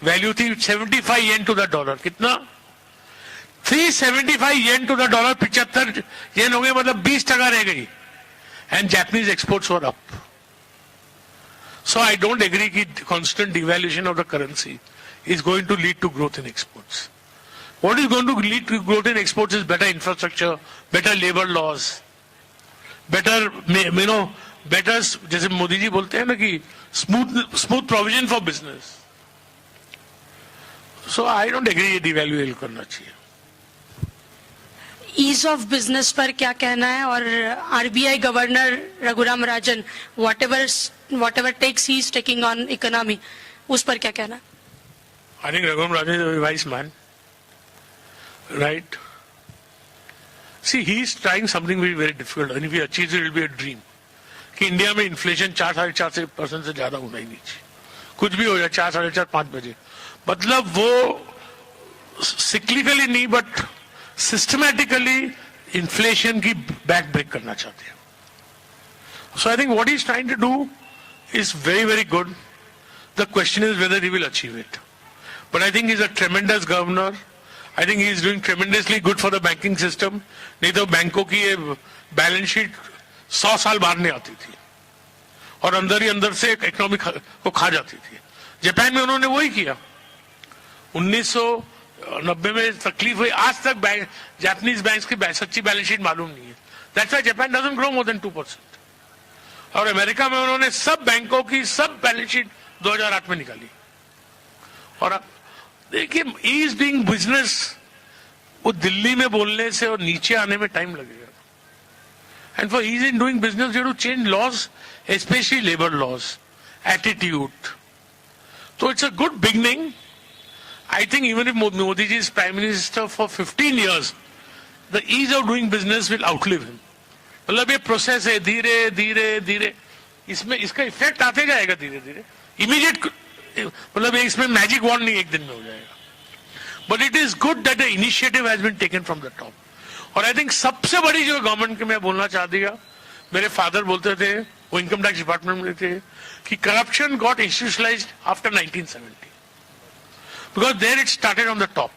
वैल्यू थी 75 येन टू द डॉलर. कितना? 375 yen to the dollar. 75 yen हो गए, मतलब 20% रह गई. And Japanese exports were up. So I don't agree कि constant devaluation of the currency is going to lead to growth in exports. What is going to lead to growth in exports is better infrastructure, better labor laws, better, better, जैसे मोदी जी बोलते हैं ना कि smooth provision for business. So I don't agree ये devaluation करना चाहिए. Ease of business पर क्या कहना है? और RBI governor Raghuram Rajan, whatever takes he is taking on economy, उस पर क्या कहना है? I think Raghuram Rajan is a very wise man, right? See, he is trying something very, very difficult, and if he achieves it, it will be a dream. कि India में inflation 4-4.5% से ज्यादा होना ही नहीं चाहिए. कुछ भी हो जाए 4, 4.5, 5 बजे. मतलब वो सिक्लिकली नहीं, बट सिस्टमैटिकली इन्फ्लेशन की बैक ब्रेक करना चाहते हैं. So I think what he is trying to do is very, very good. The question is whether he will achieve it. But I think he's a tremendous governor. I think he is doing tremendously good for the banking system. नहीं तो बैंकों की ये balance sheet 100 साल बाहर नहीं आती थी और अंदर ही अंदर से इकोनॉमी को खा जाती थी. जापान में उन्होंने वही किया. 1990 में तकलीफ हुई, आज तक जापानीज बैंक्स की सच्ची बैलेंस शीट मालूम नहीं है. That's why Japan doesn't grow more than 2%. और अमेरिका में उन्होंने सब बैंकों की सब बैलेंस शीट 2008 में निकाली. और अब देखिए, ईज डूइंग बिजनेस, वो दिल्ली में बोलने से और नीचे आने में टाइम लगेगा. And for ease in doing business you to change laws, specially labour laws, attitude. तो it's a good beginning. I think even if Modi ji is Prime Minister for 15 years, the ease of doing business will outlive him. मतलब ये process है, धीरे धीरे धीरे इसमें इसका effect आते जाएगा धीरे धीरे. इमीडिएट मतलब इसमें मैजिक वॉन्ड नहीं एक दिन में हो जाएगा. But it is good that the initiative has been taken from the top. और आई थिंक सबसे बड़ी जो गवर्नमेंट की मैं बोलना चाह दिया, मेरे फादर बोलते थे, वो इनकम टैक्स डिपार्टमेंट में थे, कि corruption got institutionalised after 1970. Because there it started on the top.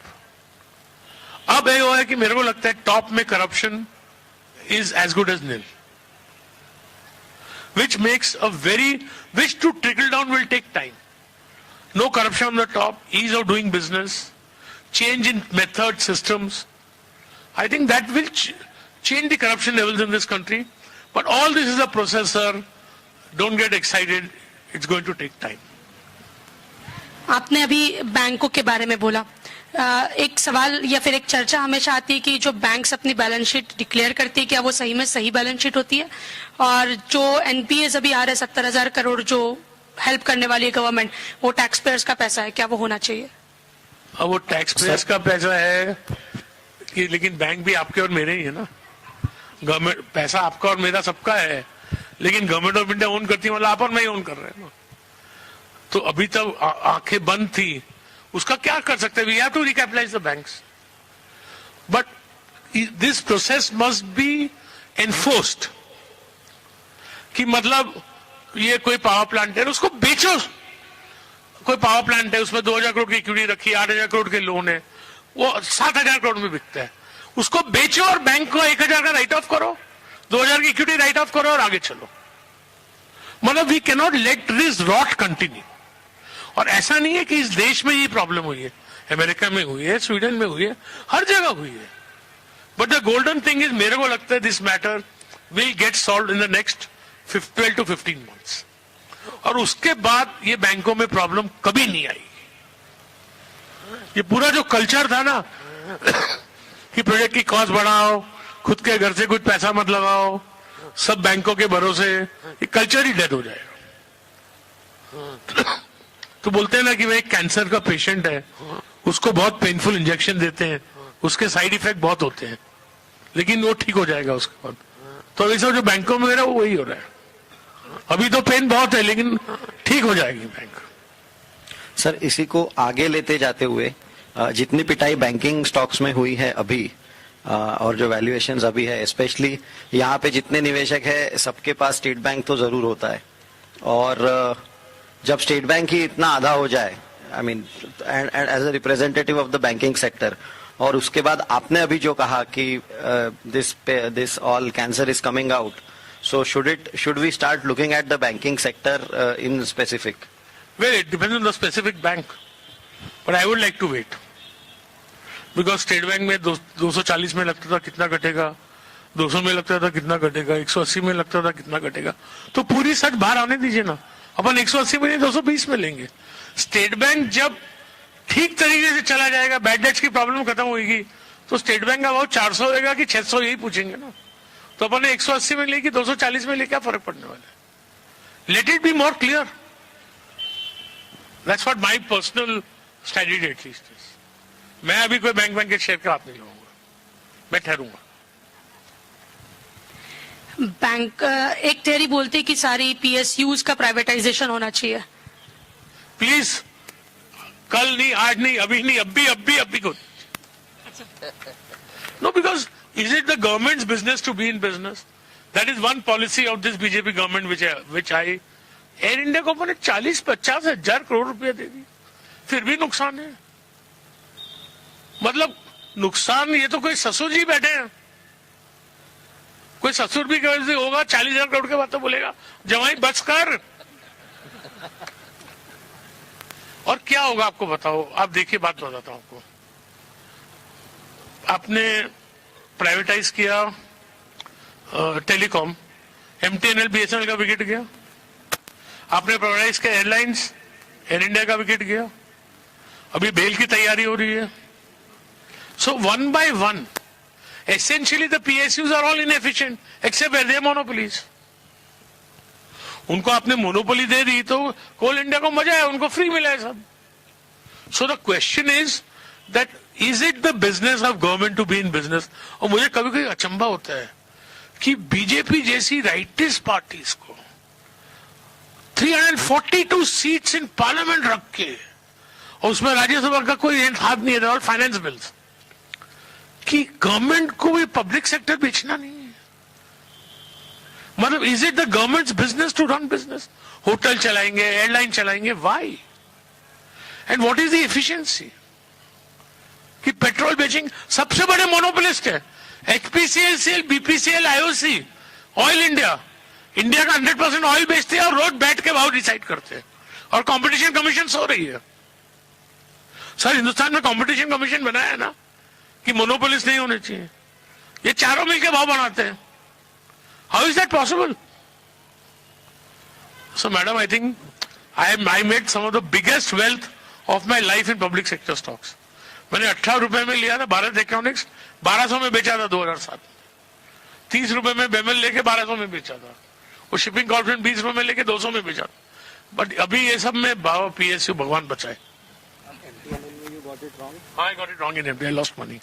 अब ये हुआ है कि मेरे को लगता है टॉप में corruption is as good as nil, which makes a which to trickle down will take time. No corruption on the top, ease of doing business, change in method systems. I think that will change the corruption levels in this country. But all this is a process, sir. Don't get excited. It's going to take time. आपने अभी बैंकों के बारे में बोला. एक सवाल या फिर एक चर्चा हमेशा आती है कि जो बैंक्स अपनी बैलेंस शीट डिक्लेयर करती है, क्या वो सही में सही बैलेंस शीट होती है? और जो एनपीएस अभी आ रहे 70,000 करोड़ जो हेल्प करने वाली है गवर्नमेंट, वो टैक्स पेयर्स का पैसा है, क्या वो होना चाहिए? अब वो टैक्स पेयर्स का पैसा है कि, लेकिन बैंक भी आपके और मेरे ही है ना. गवर्नमेंट पैसा आपका और मेरा सबका है, लेकिन गवर्नमेंट ऑफ इंडिया ओन करती है, मतलब आप और मैं ही ओन कर रहे हैं ना. तो अभी तक आंखें बंद थी, उसका क्या कर सकते हैं? We have to recapitalise the banks, but this process must be enforced. कि मतलब ये कोई पावर प्लांट है, उसको बेचो. कोई पावर प्लांट है, उसमें 2,000 करोड़ की इक्विटी रखी है, 8,000 करोड़ के लोन है, वो 7,000 करोड़ में बिकता है. उसको बेचो और बैंक को 1,000 का राइट ऑफ करो, 2,000 की इक्विटी राइट ऑफ करो और आगे चलो. मतलब we can not let this rot continue. और ऐसा नहीं है कि इस देश में ये प्रॉब्लम हुई है, अमेरिका में हुई है, स्वीडन में हुई है, हर जगह हुई है. But the golden thing is, मेरे को लगता है this matter will get solve in the next 12 to 15 months. और उसके बाद ये बैंकों में प्रॉब्लम कभी नहीं आई. ये पूरा जो कल्चर था ना कि प्रोजेक्ट की कॉस्ट बढ़ाओ, खुद के घर से कुछ पैसा मत लगाओ, सब बैंकों के भरोसे, ये कल्चर ही डेड हो जाएगा. तो बोलते हैं ना कि भाई कैंसर का पेशेंट है, उसको बहुत पेनफुल इंजेक्शन देते हैं, उसके साइड इफेक्ट बहुत होते हैं, लेकिन वो ठीक हो जाएगा उसके बाद. तो ऐसा जो बैंकों में वो वही हो रहा है. अभी तो पेन बहुत है, लेकिन ठीक हो जाएगी बैंक. सर, इसी को आगे लेते जाते हुए जितनी पिटाई बैंकिंग स्टॉक्स में हुई है अभी, और जो वैल्यूएशंस अभी है, स्पेशली यहाँ पे जितने निवेशक है सबके पास स्टेट बैंक तो जरूर होता है. और जब स्टेट बैंक ही इतना आधा हो जाए, I mean as a representative of the banking sector, और उसके बाद आपने अभी जो कहा कि this all cancer is coming out, so should we start looking at the banking sector in specific? Well, it depends on the specific bank, but I would like to wait because State Bank में 240 में लगता था कितना घटेगा, 200 में लगता था कितना घटेगा, 180 में लगता था कितना घटेगा. तो पूरी सच बाहर आने दीजिए ना. अपन 180 में नहीं 220 में लेंगे. स्टेट बैंक जब ठीक तरीके से चला जाएगा, बैड डेट्स की प्रॉब्लम खत्म होगी, तो स्टेट बैंक का भाव 400 होगा कि 600, यही पूछेंगे ना. तो अपन 180 में लेके 240 में ले, क्या फर्क पड़ने वाला है? Let it be more clear. That's what my personal strategy at least is. मैं अभी कोई बैंक के शेयर का हाथ नहीं लूंगा, मैं ठहरूंगा. बैंक एक थियरी बोलती है कि सारी पीएसयूज का प्राइवेटाइजेशन होना चाहिए. प्लीज, कल नहीं, आज नहीं, अभी नहीं, अभी को. No, because is it the government's business to be in business? That is one policy of this BJP government which I Air India को अपने 40-50 हजार करोड़ रुपया दे दी, फिर भी नुकसान है. मतलब नुकसान, ये तो कोई ससुर जी बैठे हैं, कोई ससुर भी कैसे होगा 40,000 करोड़ के बाद तो बोलेगा जवाई बच कर. और क्या होगा आपको बताओ, आप देखिए, बात बताता हूं आपको। आपने प्राइवेटाइज किया टेलीकॉम, एमटीएनएल बीएसएनएल का विकेट गया। आपने प्राइवेटाइज किया एयरलाइंस, एयर इंडिया का विकेट गया। अभी बेल की तैयारी हो रही है। So one by one essentially the PSUs are all inefficient except where they are monopolies. उनको आपने मोनोपोली दे दी तो कोल इंडिया को मजा है, उनको फ्री मिला है सब। So the question is that is it the business of government to be in business. और मुझे कभी कभी अचंभा होता है कि बीजेपी जैसी राइटिस्ट पार्टीज को 342 सीट्स इन पार्लियामेंट रख के, और उसमें राज्यसभा का कोई हाथ नहीं है, ऑल फाइनेंस बिल्स, कि गवर्नमेंट को भी पब्लिक सेक्टर बेचना नहीं है। मतलब is it the government's business to run business? Hotel चलाएंगे, एयरलाइन चलाएंगे, why? And what is the efficiency? कि पेट्रोल बेचिंग सबसे बड़े मोनोपोलिस्ट है HPCL, BPCL, IOC, oil India. India का 100% ऑयल बेचते हैं और रोज बैठ के भाव डिसाइड करते हैं, और कंपटीशन कमीशन सो रही है। सर, हिंदुस्तान में कंपटीशन कमीशन बनाया है ना कि मोनोपोलिस्ट नहीं होने चाहिए, ये चारों मिलकर भाव बनाते हैं। How is that possible? So madam, I think I made some of the biggest wealth of my life in public sector stocks. मैंने 18 रुपए में लिया था भारत इलेक्ट्रॉनिक्स, 1200 में बेचा था 2007। 30 रुपए में बेमल लेके 1200 में बेचा था। वो शिपिंग कॉर्पोरेशन 20 रुपए में लेके 200 में बेचा था। बट अभी ये सब में भाव पीएसयू भगवान बचाए। I got it wrong in MTNL. I lost money.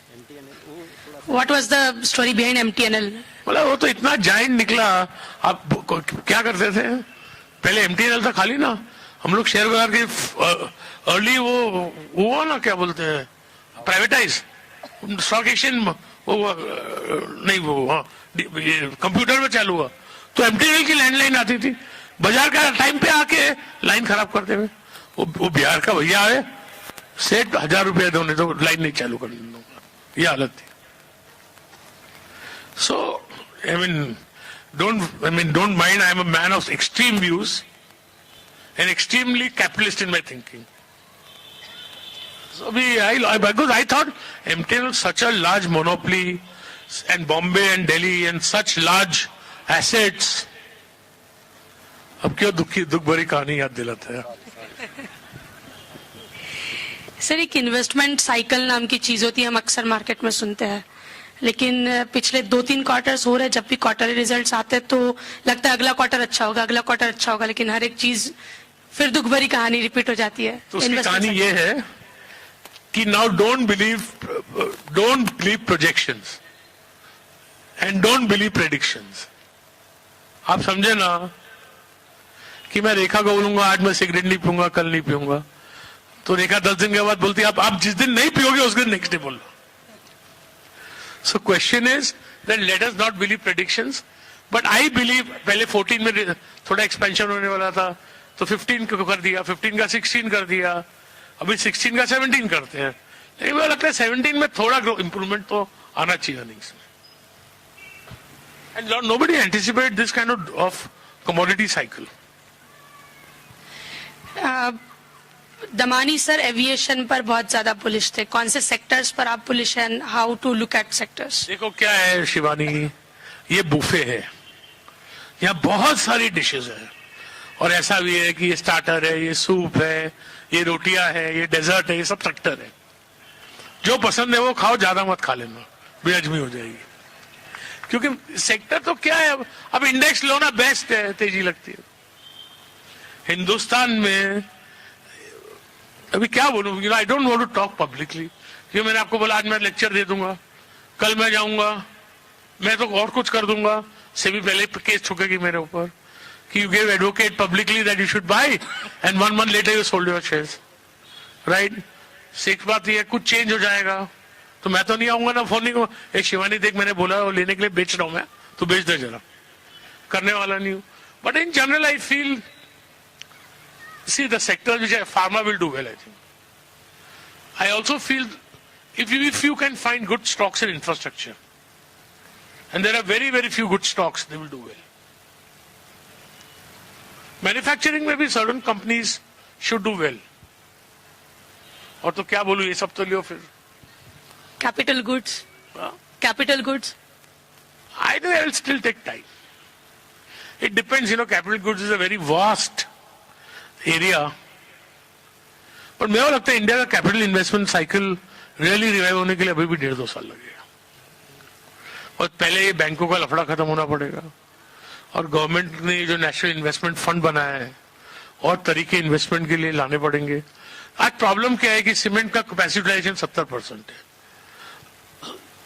What was the story behind MTNL? मतलब वो तो इतना जाइंट निकला। आप क्या करते थे पहले? एमटीएनएल था खाली ना, हम लोग शेयर बाजार के अर्ली वो ना, क्या बोलते हैं, प्राइवेटाइज स्टॉक एक्सचेंज, वो नहीं, वो कंप्यूटर में चालू हुआ तो एमटीएनएल की लैंडलाइन आती थी, बाजार का टाइम पे आके लाइन खराब करते हुए। वो बिहार का भैया आए, सेठ 1000 रुपया दो, नहीं तो लाइन नहीं चालू कर दूंगा, ये हालत थी। So I mean don't mind, I am a man of extreme views and extremely capitalist in my thinking. So because I thought MTNL such a large monopoly, and Bombay and Delhi and such large assets. अब क्यों दुख भरी कहानी याद दिलाता है? Sir, एक investment cycle नाम की चीज होती है, हम अक्सर मार्केट में सुनते हैं, लेकिन पिछले 2-3 क्वार्टर्स हो रहे, जब भी क्वार्टरली रिजल्ट्स आते हैं तो लगता है अगला क्वार्टर अच्छा होगा, अगला क्वार्टर अच्छा होगा, लेकिन हर एक चीज फिर दुख भरी कहानी रिपीट हो जाती है। तो उसकी कहानी ये है कि now don't believe projections and don't believe predictions. आप समझे ना कि मैं रेखा को बोलूंगा आज मैं सिगरेट नहीं पीऊंगा, कल नहीं पीऊंगा, तो रेखा 10 दिन के बाद बोलती है आप जिस दिन नहीं पियोगे उस दिन नेक्स्ट डे बोल लो। So question is that let us not believe predictions, but I believe पहले 14 में थोड़ा एक्सपेंशन होने वाला था तो 15 को कर दिया, 15 का 16 कर दिया, अभी 16 का 17 करते हैं, लेकिन मुझे लगता है 17 में थोड़ा इंप्रूवमेंट तो आना चाहिए अर्निंग्स में। And nobody anticipate this kind of commodity cycle. Damani sir aviation पर बहुत ज्यादा बुलिश थे, कौन से सेक्टर्स पर आप बुलिश हैं? How to look at sectors? देखो क्या है शिवानी, ये बुफे है, यहाँ बहुत सारी डिशेज है, और ऐसा भी है कि ये स्टार्टर है, ये सूप है, ये रोटियां है, ये डेजर्ट है, ये सब सेक्टर है। जो पसंद है वो खाओ, ज्यादा मत खा लेना, बेहजमी हो जाएगी। क्योंकि सेक्टर तो क्या है, अब इंडेक्स लो ना, बेस्ट है, तेजी लगती है। हिंदुस्तान में अभी क्या बोलूं, I don't want to talk publicly, क्योंकि मैंने आपको बोला आज मैं लेक्चर दे दूंगा, कल मैं जाऊंगा, मैं तो और कुछ कर दूंगा, से भी पहले केस ठुकेगी मेरे ऊपर कि you gave advocate publicly that you should buy and 1 month later you sold your shares, right? एक बात ये कुछ चेंज हो जाएगा तो मैं तो नहीं आऊंगा ना, फोन नहीं, एक शिवानी देख मैंने बोला वो लेने के लिए बेच रहा हूं मैं, तो बेच दे जरा, करने वाला नहीं हूं। But in general I feel, see the sectors which are pharma will do well, I think. I also feel if you can find good stocks in infrastructure, and there are very few good stocks, they will do well. Manufacturing, maybe certain companies should do well. और तो क्या बोलूं, ये सब तो लियो फिर। Capital goods, capital goods. I think it will still take time. It depends, capital goods is a very vast area. पर मेरे को लगता है इंडिया का capital investment cycle really revive होने के लिए अभी भी 1.5-2 साल लगेगा। और पहले ये बैंकों का लफड़ा खत्म होना पड़ेगा, और गवर्नमेंट ने जो नेशनल इन्वेस्टमेंट फंड बनाया है और तरीके इन्वेस्टमेंट के लिए लाने पड़ेंगे। आज प्रॉब्लम क्या है कि सीमेंट का कैपेसिटी यूटिलाइजेशन 70% है,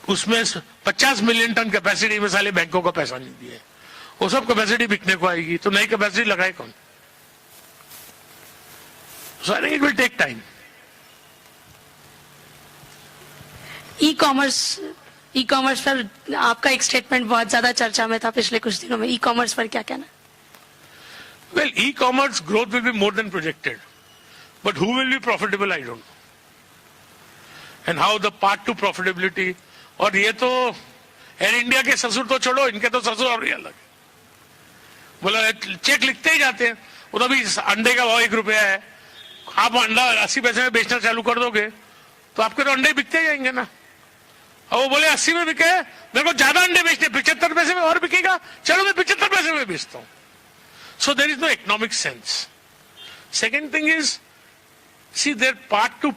उसमें 50 मिलियन टन कैपेसिटी में साले बैंकों का पैसा नहीं दिया है, वो सब कैपेसिटी बिकने को आएगी, तो नई कैपेसिटी लगाए कौन? So I think it will take time. E commerce पर आपका एक स्टेटमेंट बहुत ज्यादा चर्चा में था पिछले कुछ दिनों में, ई कॉमर्स पर क्या कहना? Well, e-commerce growth will be more than projected, but who will be profitable, I don't know. And how the path to profitability, और ये तो एयर इंडिया के ससुर तो छोड़ो, इनके तो ससुर और ही अलग है। बोला चेक लिखते ही जाते हैं, वो तो अभी अंडे का भाव 1 रुपया है, आप अंडा 80 पैसे में बेचना चालू कर दोगे तो आपके तो अंडे बिकते जाएंगे ना। और वो बोले 80 में बिके, मेरे को ज्यादा अंडे बेचने, 75 पैसे में और बिकेगा, चलो मैं 75 पैसे में बेचता हूँ। So there is no economic sense. Second thing is, see their part to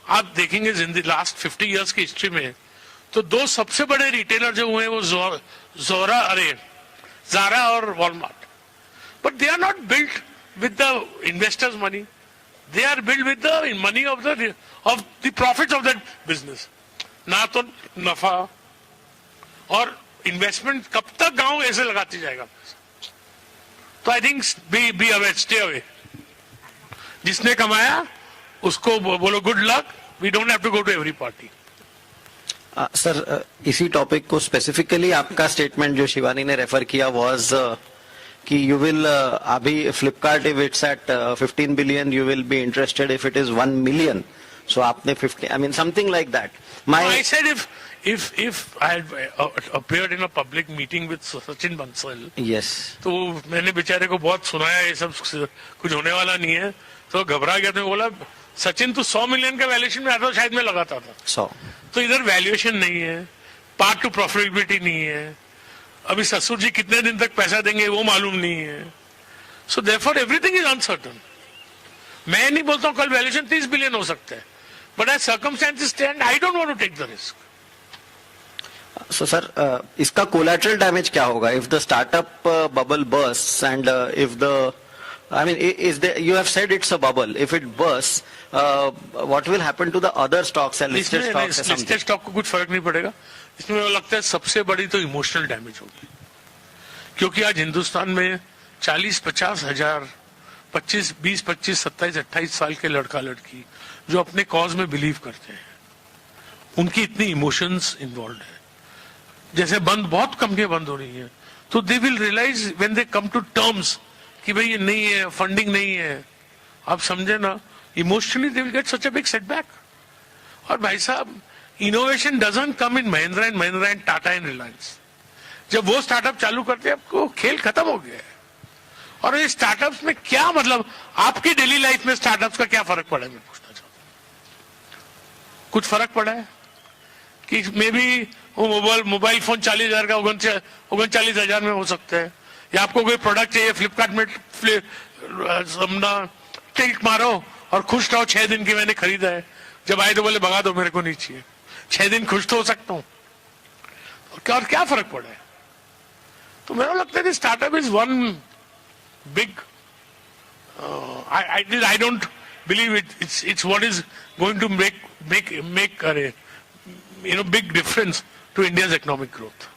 आप देखेंगे in the last 50 years की हिस्ट्री में, तो 2 सबसे बड़े रिटेलर जो हुए वो Zara और Walmart. But they are not built with the investors' money. They are built with the money of the profits of that business. ना तो नफा और इन्वेस्टमेंट कब तक गांव ऐसे लगाते जाएगा। तो I think be away, stay away. जिसने कमाया उसको बोलो good luck, we don't have to go to every party. Sir, इसी टॉपिक को स्पेसिफिकली आपका स्टेटमेंट जो शिवानी ने रेफर किया वाज कि यू विल अभी Flipkart if it's at 15 billion you will be interested if it is 1 million. सो आपने 50, I mean something like that. I said if I had appeared in a public meeting with Sachin Bansal, yes, तो मैंने बेचारे को बहुत सुनाया ये सब कुछ होने वाला नहीं है, तो घबरा गया। तो बोला सचिन तू 100 मिलियन का वैल्यूएशन में आता तो शायद मैं लगाता था। 100 तो इधर वैल्यूएशन नहीं है, पार्ट टू प्रॉफिटेबिलिटी नहीं है, अभी ससुर जी कितने दिन तक पैसा देंगे वो मालूम नहीं है। So therefore everything is uncertain. मैं नहीं बोलता हूँ कल वैल्यूएशन 30 बिलियन हो सकता है, but as circumstances stand I don't want to take the risk. So sir, इसका collateral damage क्या होगा if the startup bubble bursts and if the, I mean, is there, you have said it's a bubble, if it bursts, what will happen to the other stocks and listed stocks? Listed stock को कुछ फर्क नहीं पड़ेगा। इसमें मुझे लगता है सबसे बड़ी तो इमोशनल डैमेज होगी, क्योंकि आज हिंदुस्तान में 40-50 हजार 20, 25, 27, 28 साल के लड़का लड़की जो अपने कॉज में बिलीव करते हैं, उनकी इतनी इमोशंस इन्वॉल्व है। जैसे बहुत कंपनियां बंद हो रही हैं, तो they will realise when they come to terms कि भाई ये नहीं है, फंडिंग नहीं है, आप समझे ना, emotionally they will get such a big setback. और भाई साहब, innovation doesn't come in Mahindra and Tata and Reliance. जब वो स्टार्टअप चालू करते हैं आपको खेल खत्म हो गया है। और ये स्टार्टअप्स में क्या मतलब, आपकी डेली लाइफ में स्टार्टअप्स का क्या फर्क पड़ा है, मैं पूछना चाहता हूं। कुछ फर्क पड़ा है कि मे भी वो मोबाइल फोन 40,000 का 39,000 में हो सकता है, या आपको कोई प्रोडक्ट चाहिए फ्लिपकार्ट में टिक मारो और खुश रहो 6 दिन की मैंने खरीदा है, जब आए तो बोले भगा दो मेरे को नहीं चाहिए। 6 दिन खुश तो हो सकता हूं, और क्या फर्क पड़ा है। तो मेरा लगता है startup is one big, I don't believe it's what is going to make big difference to India's economic growth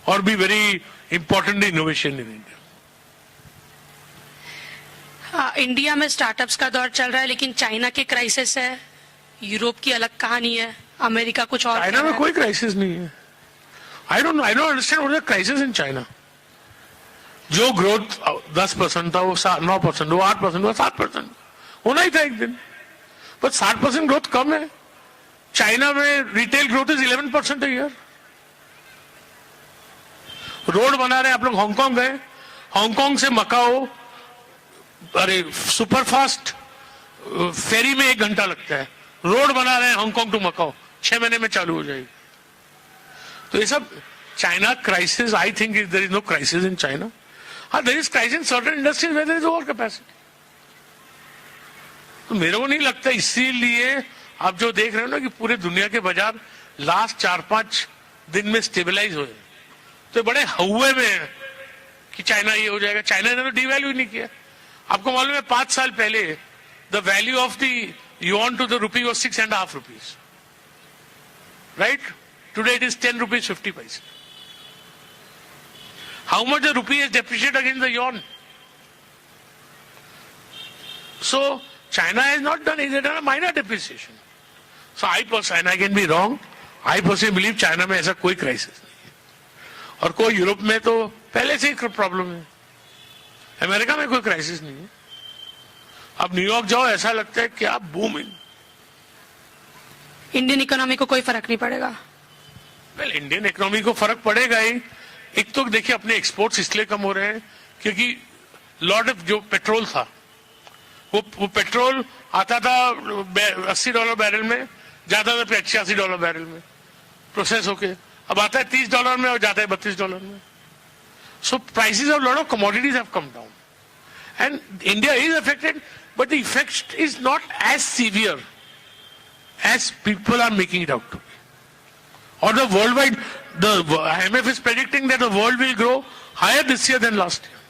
or be very important innovation in India. India में स्टार्टअप्स का दौर चल रहा है, लेकिन चाइना के क्राइसिस है, यूरोप की अलग कहानी है, अमेरिका कुछ और। चाइना में कोई क्राइसिस नहीं है। I don't understand what is the crisis in China. जो ग्रोथ 10% था वो 9% हुआ, 8% हुआ, 7% होना ही था एक दिन, पर 60% ग्रोथ कम है। चाइना में retail growth is 11% year. Road बना रहे हैं, आप लोग हांगकांग गए, हांगकांग से मकाओ, अरे सुपर फास्ट फेरी में 1 घंटा लगता है, रोड बना रहे हैं हांगकांग टू मकाओ, 6 महीने में चालू हो जाएगी। तो ये सब China crisis, I think there is no crisis in China. हाँ, there is crisis in certain industries where there is over capacity. तो मेरे को नहीं लगता, इसीलिए आप जो देख रहे हो ना कि पूरे दुनिया के बाजार लास्ट 4-5 दिन में स्टेबलाइज हुए, तो बड़े हौवे में है कि चाइना ये हो जाएगा। चाइना ने तो डिवैल्यू नहीं किया। आपको मालूम है 5 साल पहले the value of the yuan to the rupee was 6.5 rupees, right? Today it is 10 rupees 50 paise. How much the rupee has depreciated against the yuan? So China has not done it, it has done a minor depreciation. So I can be wrong, I personally believe China में ऐसा कोई crisis नहीं है, और कोई Europe में तो पहले से ही प्रॉब्लम है, अमेरिका में कोई क्राइसिस नहीं है। अब न्यूयॉर्क जाओ, ऐसा लगता है कि आप बूम इन। इंडियन इकोनॉमी को कोई फर्क नहीं पड़ेगा? वेल, इंडियन इकोनॉमी को फर्क पड़ेगा ही। एक तो देखिए अपने एक्सपोर्ट्स इसलिए कम हो रहे हैं क्योंकि लॉट ऑफ जो पेट्रोल था, वो पेट्रोल आता था $80 बैरल में, जाता था $85 बैरल में प्रोसेस होके, अब आता है $30 में और जाता है $32 में। So prices of lot of commodities have come down and India is affected, but the effect is not as severe as people are making it out to be. Or the worldwide, the IMF is predicting that the world will grow higher this year than last year.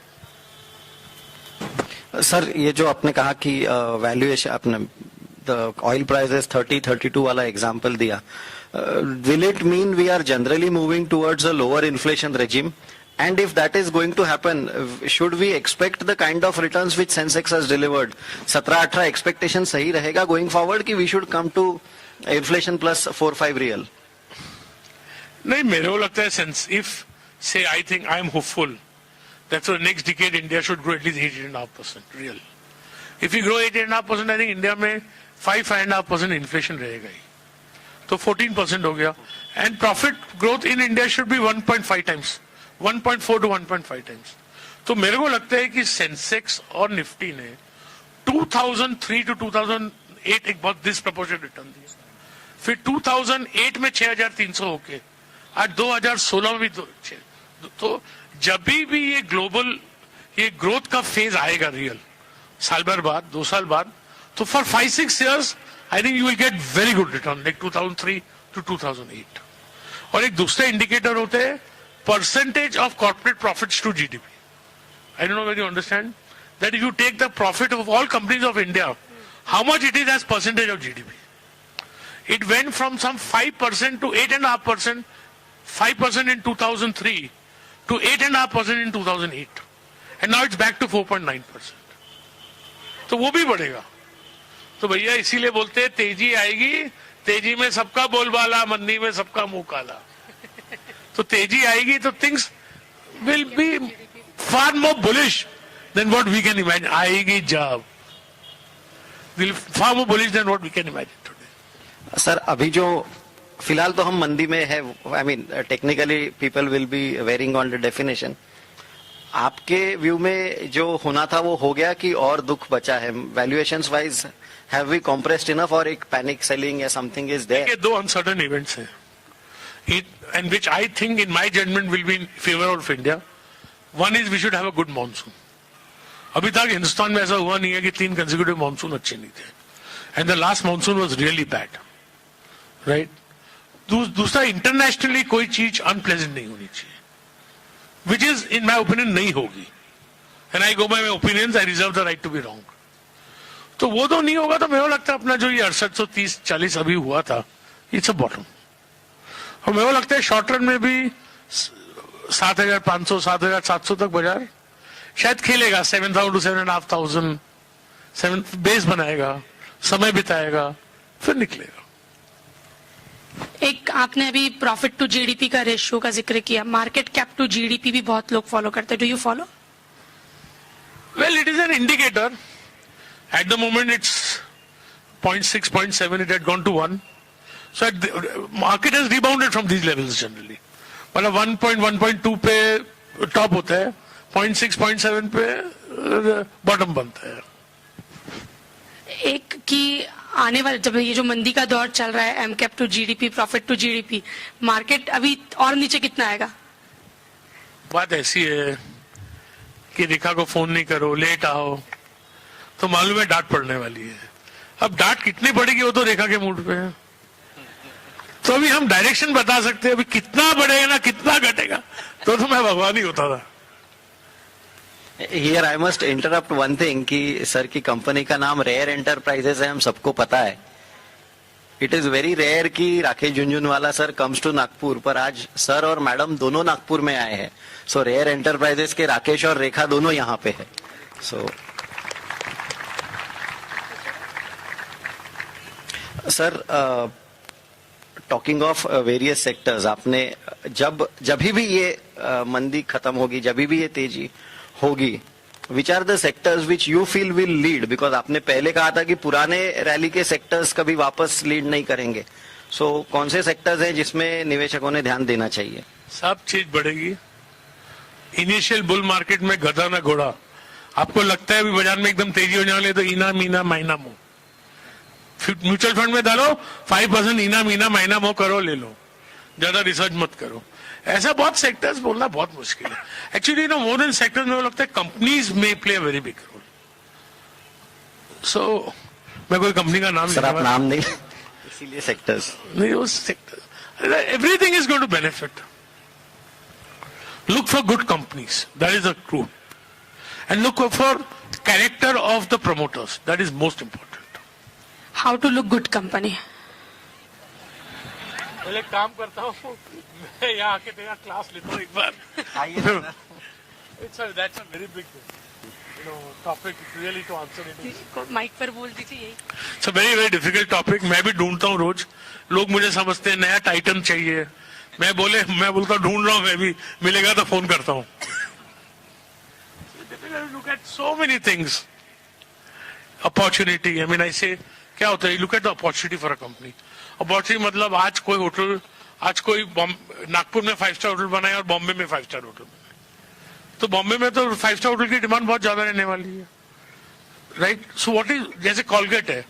Sir, ये जो आपने कहा कि valuation, आपने the oil prices 30-32 वाला example दिया, will it mean we are generally moving towards a lower inflation regime? And if that is going to happen, should we expect the kind of returns which Sensex has delivered? 17-18 expectation सही रहेगा going forward कि we should come to inflation plus 4-5 real? नहीं, मेरे को लगता है if say I think I am hopeful that for the next decade India should grow at least 8.5% real. If we grow 8.5%, I think India में 5-5.5% inflation रहेगा ही, तो 14% हो गया, and profit growth in India should be 1.5 times. 1.4 to 1.5 times. तो मेरे को लगता है कि सेंसेक्स और निफ्टी ने 2003 to 2008 एक बहुत डिसप्रपोर्शनेट रिटर्न दिया, फिर 2008 में 6,300 होके आज 2016 में भी तो जब भी ये ग्लोबल ये ग्रोथ का फेज आएगा रियल, साल भर बाद, 2 साल बाद, तो for 5-6 years I think you will get very good return like 2003 to 2008. और एक दूसरे इंडिकेटर होते हैं percentage of corporate profits to GDP. I don't know whether you understand that if you take the profit of all companies of India, how much it is as percentage of GDP. It went from some 5% to 8.5%, 5% in 2003 to 8.5% in 2008. And now it's back to 4.9%. तो वो भी बढ़ेगा। तो भैया इसीलिए बोलते हैं तेजी आएगी, तेजी में सबका बोलबाला, मंदी में सबका मुंह काला। तो तेजी आएगी तो things will be far more bullish than what we can imagine. आएगी जब will far more bullish than what we can imagine today. Sir, अभी जो फिलहाल तो हम मंदी में है, I mean technically people will be veering on the definition. आपके व्यू में जो होना था वो हो गया कि और दुख बचा है? Valuations wise have we compressed enough और एक पैनिक सेलिंग या समथिंग इज देयर? ये 2 अनसर्टेन इवेंट्स हैं and which I think in my judgment will be in favor of India. One is we should have a good monsoon. अभी तक हिंदुस्तान में ऐसा हुआ नहीं है कि 3 consecutive monsoon अच्छे नहीं थे, and the last monsoon was really bad, right? दूसरा, इंटरनेशनली कोई चीज अनप्लेजेंट नहीं होनी चाहिए, which is in my opinion नहीं होगी, and I go by my opinions, I reserve the right to be wrong. तो वो तो नहीं होगा, तो मेरे को लगता है अपना जो ये 6830-40 अभी हुआ था, it's a bottom. और मेरे को लगता है शॉर्ट रन में भी 7,500 7,700 तक बाजार शायद खेलेगा, 7,000 to 7,500 बेस बनाएगा, समय बिताएगा, फिर निकलेगा। एक आपने अभी प्रॉफिट टू जीडीपी का रेशियो का जिक्र किया, मार्केट कैप टू जीडीपी भी बहुत लोग फॉलो करते हैं, do you follow? Well, it is an indicator. At the moment it's 0.6, 0.7, it had gone to 1. So market has rebounded from these levels generally. मतलब 1.2 पे टॉप होता है, 0.6, 0.7 पे बॉटम बनता है। एक कि आने वाले जब ये जो मंदी का दौर चल रहा है, M cap to GDP, profit to GDP, market अभी और नीचे कितना आएगा? बात ऐसी है कि रेखा को फोन नहीं करो, लेट आओ, तो मालूम है डांट पड़ने वाली है। अब डांट कितनी पड़ेगी वो तो रेखा के मूड पे है। तो अभी हम डायरेक्शन बता सकते हैं, अभी कितना बढ़ेगा ना कितना घटेगा, तो मैं भगवान ही होता था। Here I must interrupt one thing कि सर की कंपनी का नाम रेयर एंटरप्राइजेस है, हम सबको पता है। इट इज वेरी रेयर कि Rakesh Jhunjhunwala sir comes to Nagpur, पर आज सर और मैडम दोनों नागपुर में आए हैं। सो रेयर एंटरप्राइजेस के राकेश और रेखा दोनों यहाँ पे है। So sir talking of various sectors, आपने जब भी ये मंदी खत्म होगी, जब भी ये तेजी होगी, which are the sectors which you feel will lead? Because आपने पहले कहा था कि पुराने रैली के सेक्टर्स कभी वापस लीड नहीं करेंगे। सो कौन से सेक्टर्स हैं जिसमें निवेशकों ने ध्यान देना चाहिए? सब चीज बढ़ेगी। इनिशियल बुल मार्केट में गधा ना घोड़ा। आपको लगता है अभी बाजार में एकदम तेजी होने वाली है, तो इना मीना माइना मो म्यूचुअल फंड में डालो, 5% इना मीना माइना मो करो, ले लो, ज्यादा रिसर्च मत करो। ऐसा बहुत सेक्टर्स बोलना बहुत मुश्किल है। Actually no more than sectors में लगता है कंपनीज में play a very big role. So मैं कोई कंपनी का नाम सर आप नाम नहीं, इसीलिए सेक्टर्स नहीं, उस sector everything is going to benefit. Look for good companies. That is the truth. And look for character of the promoters. That is most important. How to look good company? पहले काम करता हूँ मैं, यहाँ आके तेरा क्लास लेता हूँ एक बार। That's a very big topic really to answer it. Mike पर बोल दीजिए यही। It's a very very difficult topic. मैं भी ढूंढता हूँ रोज। लोग मुझे समझते हैं नया टाइटन चाहिए, मैं बोलता ढूंढ रहा हूं, मैं भी मिलेगा तो फोन करता हूं। Look at so many things. Opportunity, I mean ऐसे क्या होता है, look at the opportunity for a company. Opportunity मतलब आज कोई नागपुर में 5 स्टार होटल बनाए और बॉम्बे में 5 स्टार होटल बनाए, तो बॉम्बे में तो 5 स्टार होटल की डिमांड बहुत ज्यादा रहने वाली है, राइट? सो व्हाट इज, जैसे कॉलगेट है,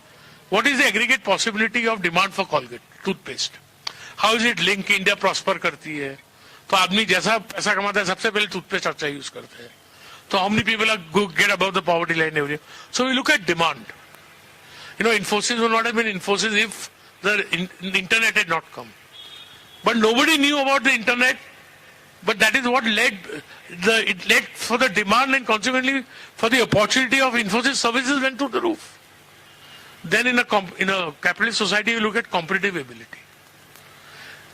what is the aggregate possibility of demand for Colgate toothpaste? How is it link? India prosper करती है तो आदमी जैसा पैसा कमाता है सबसे पहले टूथपेस्ट अच्छा यूज करते हैं। तो how many people are get above the poverty line every? So we look at demand. You know, Infosys would not have been Infosys if the internet had not come. But nobody knew about the internet. But that is what it led for the demand, and consequently for the opportunity of Infosys services went through the roof. Then in a capitalist society you look at competitive ability.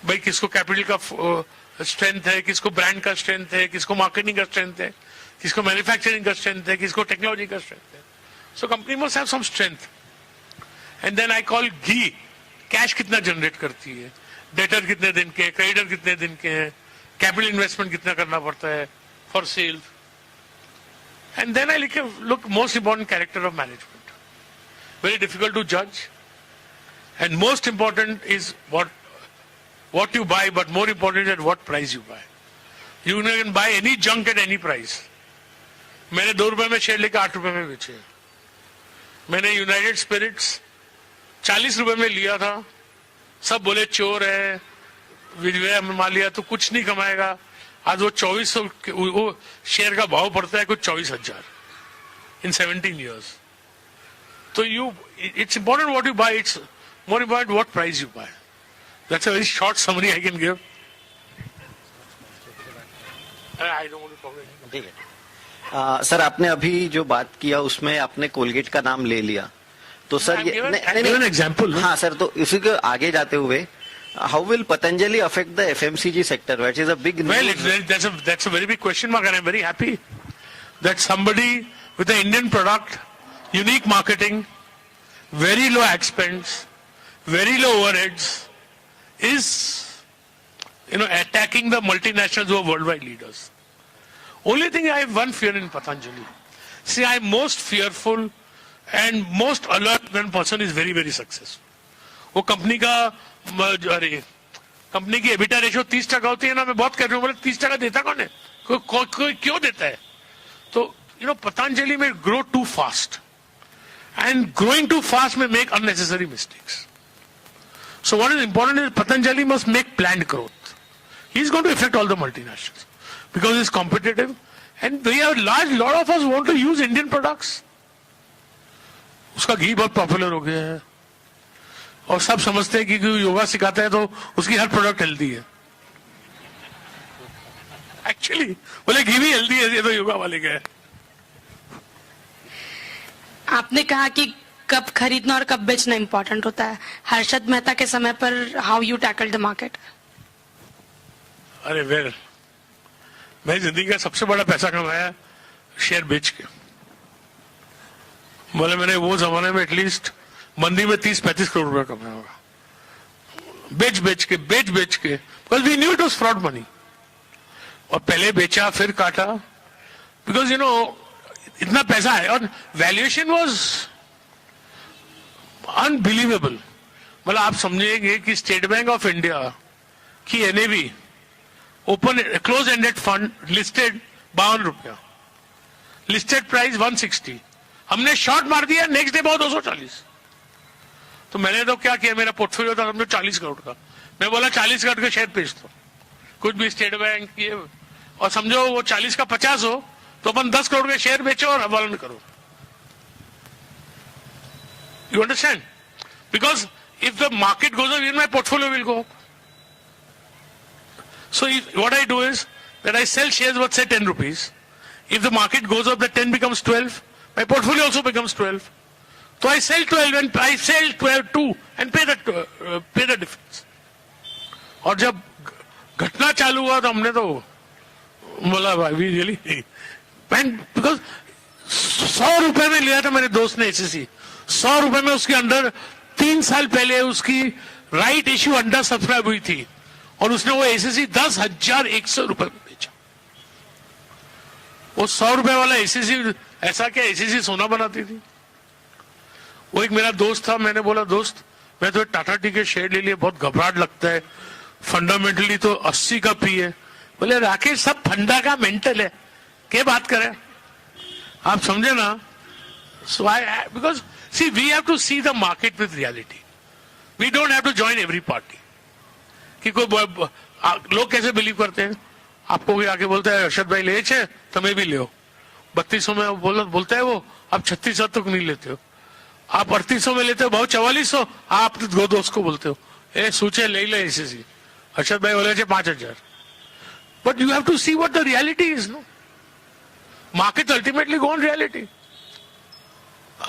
भाई किसको capital का strength है, किसको brand का strength है, किसको marketing का strength है, किसको मैन्युफैक्चरिंग का स्ट्रेंथ है, किसको टेक्नोलॉजी का स्ट्रेंथ है। So company must have some strength. And then I call ghee, cash कितना जनरेट करती है, डेटर कितने दिन के, क्रेडिटर कितने दिन के हैं, कैपिटल इन्वेस्टमेंट कितना करना पड़ता है for sale. And then I look most important character of management. Very difficult to जज, and most important is what you buy, but more important is at what price you buy. You can buy any junk at any price. मैंने 2 रुपए में share लेकर 8 रुपए में बेचे। मैंने United spirits 40 रुपए में लिया था, सब बोले चोर है, विजय मान लिया तो कुछ नहीं कमाएगा। आज वो 2400 वो शेयर का भाव पड़ता है कुछ 24,000 in 17 years. तो it's important what you buy, it's more important what price you buy. That's a very short summary I can give. I don't want to talk anymore. ठीक है। सर आपने अभी जो बात किया उसमें आपने कोलगेट का नाम ले लिया, तो सर ये नहीं एग्जाम्पल। हाँ सर, तो इसी के आगे जाते हुए how will Patanjali affect the FMCG sector, which is a big that's a very big question mark, and I'm very happy that somebody with an Indian product, unique marketing, very low ad spends, very low overheads, is attacking the multinationals who are worldwide leaders. Only thing I have one fear in Patanjali. See, I am most fearful and most alert when person is very very successful. वो company की EBITDA ratio 30% होती है ना, मैं बहुत कर रहा हूँ, बोले 30% देता कौन है, कोई क्यों देता है? तो पतंजलि में grow too fast, And growing too fast may make unnecessary mistakes. So what is important is Patanjali must make planned growth. He's going to affect all the multinationals because he's competitive, and we have lot of us want to use Indian products. उसका घी बहुत popular हो गया है और सब समझते हैं कि योगा सिखाता है तो उसकी हर प्रोडक्ट हेल्दी है. एक्चुअली बोले घी भी हेल्दी है, ये तो योगा वाले का है. आपने कहा कि कब खरीदना और कब बेचना इंपॉर्टेंट होता है. हर्षद मेहता के समय पर how you tackle the market? अरे वेल, मैं जिंदगी का सबसे बड़ा पैसा कमाया शेयर बेच के. बोले मैंने वो जमाने में एटलीस्ट मंदी में 30-35 करोड़ रुपया कमाया होगा बेच के because we knew it was fraud money. और पहले बेचा फिर काटा बिकॉज इतना पैसा है और वैल्यूएशन वाज अनबिलीवेबल. मतलब आप समझेंगे कि स्टेट बैंक ऑफ इंडिया की NAV open close ended fund listed 52 रुपया, लिस्टेड प्राइस 160. हमने शॉर्ट मार दिया, नेक्स्ट डे बहुत 240. तो मैंने तो क्या किया, मेरा पोर्टफोलियो था समझो 40 करोड़ का. मैं बोला 40 करोड़ के शेयर बेच दो, कुछ भी स्टेट बैंक ये, और समझो वो 40 का 50 हो तो अपन 10 करोड़ के शेयर बेचो और हवालन करो. You understand? Because if the market goes up, even my portfolio will go up. So what I do is that I sell shares worth say 10 rupees. If the market goes up, the 10 becomes 12. My portfolio also becomes 12. So I sell 12 and I sell 12 too and pay the difference. और जब घटना चालू हुआ तो हमने तो बोला भाई वी रियली बिकॉज 100 रुपए में लिया था मेरे दोस्त ने एसएससी. 100 रुपए में उसके अंदर 3 साल पहले उसकी राइट इश्यू अंडर सब्सक्राइब हुई थी और उसने वो एसएससी 10,100 रुपए में बेचा. वो 100 रुपए वाला एसएससी, ऐसा क्या एसएससी सोना बनाती थी. वो एक मेरा दोस्त था, मैंने बोला दोस्त मैं तो टाटा टी के शेयर ले लिए, बहुत घबराहट लगता है, फंडामेंटली तो 80 का पी है. बोले राकेश सब फंडा का मेंटल है, क्या बात करें आप समझे ना. So because see we have to see the market with reality. We don't have to join every party. कि कोई लोग कैसे बिलीव करते हैं, आपको कोई आके बोलता है अर्शद भाई ले छे तुम्हें भी ले 3200 में बोलता है वो, आप 3600 तक नहीं लेते हो, आप 3800 में लेते हो, बहुत 4400 आप दो दोस्त को बोलते हो ए सूचे ले ले एसएससी. अर्शद भाई बोले 5000. But you have to see what the reality is, no? Markets ultimately go on reality.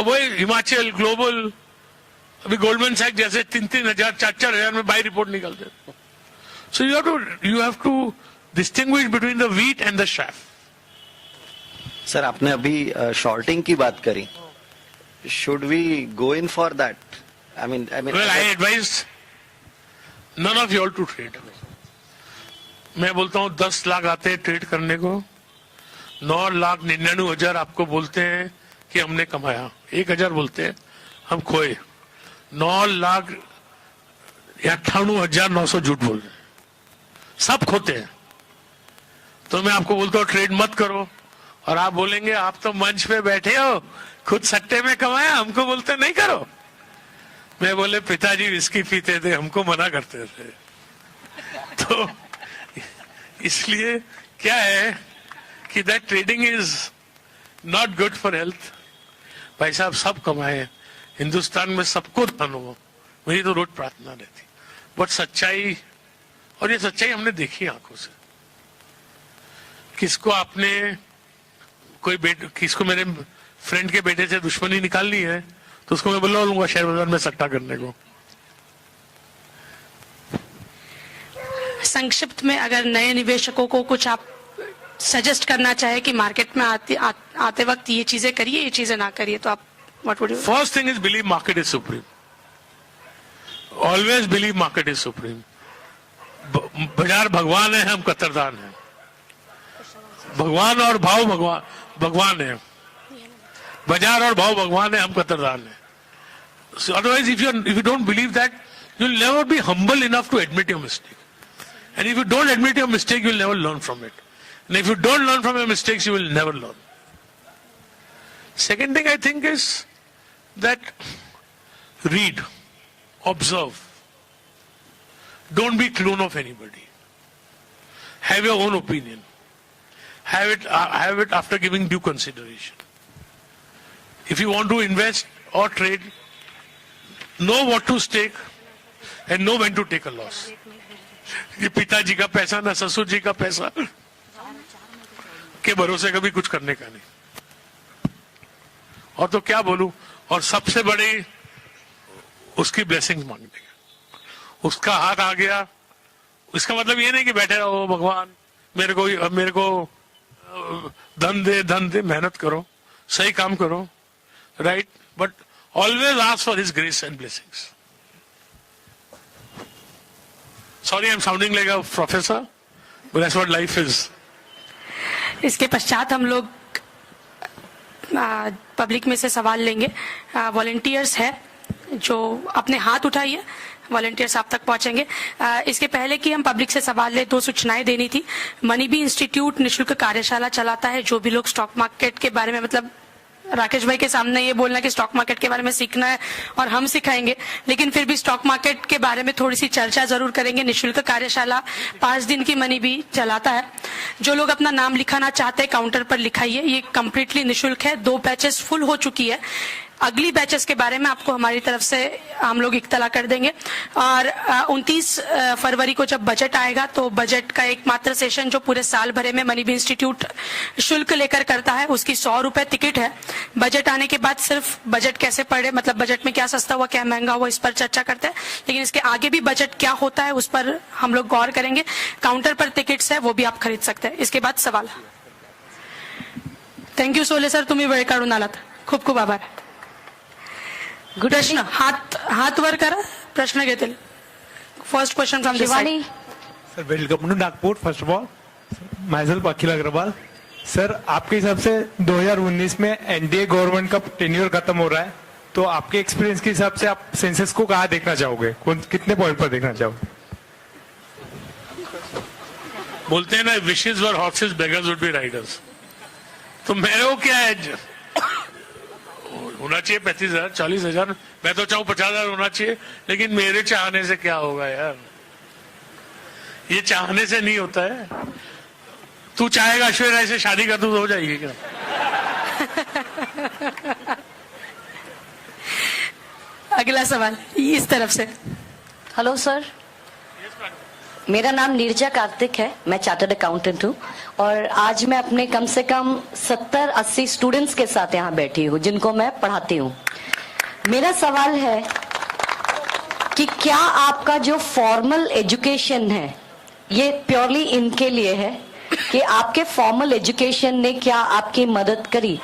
वो हिमाचल ग्लोबल अभी गोल्डमैन सैक्स जैसे 3,000 4,000 में बाई रिपोर्ट निकलते. So you have to distinguish between the wheat and the chaff. Sir आपने अभी shorting की बात करी, should we go in for that? I mean well I advise none of you all to trade. मैं बोलता हूँ 10 लाख आते हैं ट्रेड करने को, 9,99,000 आपको बोलते हैं कि हमने कमाया, 1,000 बोलते हैं हम खोए, 9,98,900 झूठ बोल रहे हैं, सब खोते हैं. तो मैं आपको बोलता हूँ ट्रेड मत करो. और आप बोलेंगे आप तो मंच पे बैठे हो खुद सट्टे में कमाया, हमको बोलते नहीं करो. मैं बोले पिताजी विस्की पीते थे, हमको मना करते थे. तो इसलिए क्या है कि that trading is not good for health. भाई साहब सब कमाए, हिंदुस्तान में सबको धन हो, मेरी तो रोज प्रार्थना रहती. बट सच्चाई, और ये सच्चाई हमने देखी आंखों से. किसको आपने किसको मेरे फ्रेंड के बेटे से दुश्मनी निकालनी है तो उसको मैं बुला लूंगा शेयर बाजार में सट्टा करने को. संक्षिप्त में अगर नए निवेशकों को कुछ आप सजेस्ट करना चाहे कि मार्केट में आते वक्त ये चीजें करिए ये चीजें ना करिए, तो आप what would you? First thing is believe market is supreme. Always believe market is supreme. बाजार भगवान है, हम कतरदान है. भगवान और भाव भगवान है, बाजार और भाव भगवान है, हम कतरदान है. Otherwise if you don't believe that you will never be humble enough to admit your mistake. And if you don't admit your mistake, you will never learn from it. And if you don't learn from your mistakes, you will never learn. Second thing I think is that read, observe, don't be clone of anybody. Have your own opinion. Have it after giving due consideration. If you want to invest or trade, know what to stake and know when to take a loss. ये पिताजी का पैसा ना ससुर जी का पैसा के भरोसे कभी कुछ करने का नहीं। और तो क्या बोलूं, और सबसे बड़ी उसकी ब्लेसिंग मांगने का, उसका हाथ आ गया। इसका मतलब ये नहीं कि बैठे रहो भगवान मेरे को धन दे, मेहनत करो, सही काम करो, right, but always ask for his grace and blessings. Sorry, I'm sounding like a professor, but that's what life is. इसके पश्चात हम लोग पब्लिक में से सवाल लेंगे। वॉलंटियर्स है जो अपने हाथ उठाइए, वॉलंटियर्स आप तक पहुंचेंगे। इसके पहले कि हम पब्लिक से सवाल ले, 2 सूचनाएं देनी थी। मनीबी इंस्टीट्यूट निःशुल्क कार्यशाला चलाता है। जो भी लोग स्टॉक मार्केट के बारे में, मतलब राकेश भाई के सामने ये बोलना कि स्टॉक मार्केट के बारे में सीखना है और हम सिखाएंगे, लेकिन फिर भी स्टॉक मार्केट के बारे में थोड़ी सी चर्चा जरूर करेंगे। निःशुल्क कार्यशाला 5 दिन की मनी भी चलाता है। जो लोग अपना नाम लिखाना चाहते हैं काउंटर पर लिखाइए, ये कंप्लीटली निःशुल्क है। 2 बैचेस फुल हो चुकी है। अगली बैचेस के बारे में आपको हमारी तरफ से हम लोग इत्तला कर देंगे। और 29 फरवरी को जब बजट आएगा तो बजट का एकमात्र सेशन जो पूरे साल भरे में मनीबी इंस्टीट्यूट शुल्क लेकर करता है, उसकी 100 रुपए टिकट है। बजट आने के बाद सिर्फ बजट कैसे पढ़े, मतलब बजट में क्या सस्ता हुआ क्या महंगा हुआ, इस पर चर्चा करते हैं। लेकिन इसके आगे भी बजट क्या होता है उस पर हम लोग गौर करेंगे। काउंटर पर टिकट्स है, वो भी आप खरीद सकते हैं। इसके बाद सवाल। थँक्यू सोले सर, तुम्ही वेळ काढून आलात, खूप खूप आभार। प्रश्न हात वर करा, प्रश्न घेतील। First question from Shivani. Sir welcome to Nagpur. First of all my self Akhil Agarwal. Sir आपके हिसाब से 2019 में एनडीए गवर्नमेंट का टेन्योर खत्म हो रहा है, तो आपके एक्सपीरियंस के हिसाब से आप सेंसेस को कहाँ देखना चाहोगे, कितने पॉइंट पर देखना चाहोगे? बोलते हैं ना, wishes were horses beggars would be Riders. तो मेरे को क्या है, होना चाहिए 35,000 40,000, मैं तो चाहूं 50,000 होना चाहिए, लेकिन मेरे चाहने से क्या होगा यार, ये चाहने से नहीं होता है। तू चाहेगा ऐश्वर्या राय से शादी कर, तू हो जाएगी क्या? अगला सवाल इस तरफ से। हेलो सर, मेरा नाम नीरजा कार्तिक है, मैं चार्टर्ड अकाउंटेंट हूँ और आज मैं अपने कम से कम 70-80 स्टूडेंट्स के साथ यहाँ बैठी हूँ जिनको मैं पढ़ाती हूँ। मेरा सवाल है कि क्या आपका जो फॉर्मल एजुकेशन है, ये प्योरली इनके लिए है कि आपके फॉर्मल एजुकेशन ने क्या आपकी मदद करी?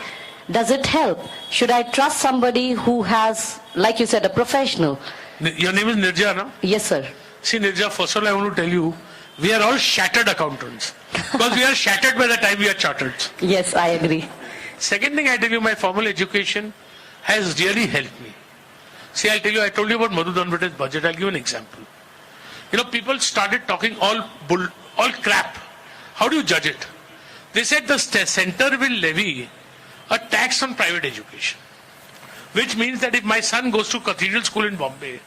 Does it help? Should I trust somebody who has, like you said, a professional? Your name is Nirja, no? Yes, sir. See, Nirja, first of all, I want to tell you, we are all shattered accountants. Because we are shattered by the time we are chartered. Yes, I agree. Second thing I tell you, my formal education has really helped me. See, I'll tell you, I told you about Madhu Dhanvate's budget. I'll give you an example. You know, people started talking all crap. How do you judge it? They said the center will levy a tax on private education. Which means that if my son goes to Cathedral School in Bombay,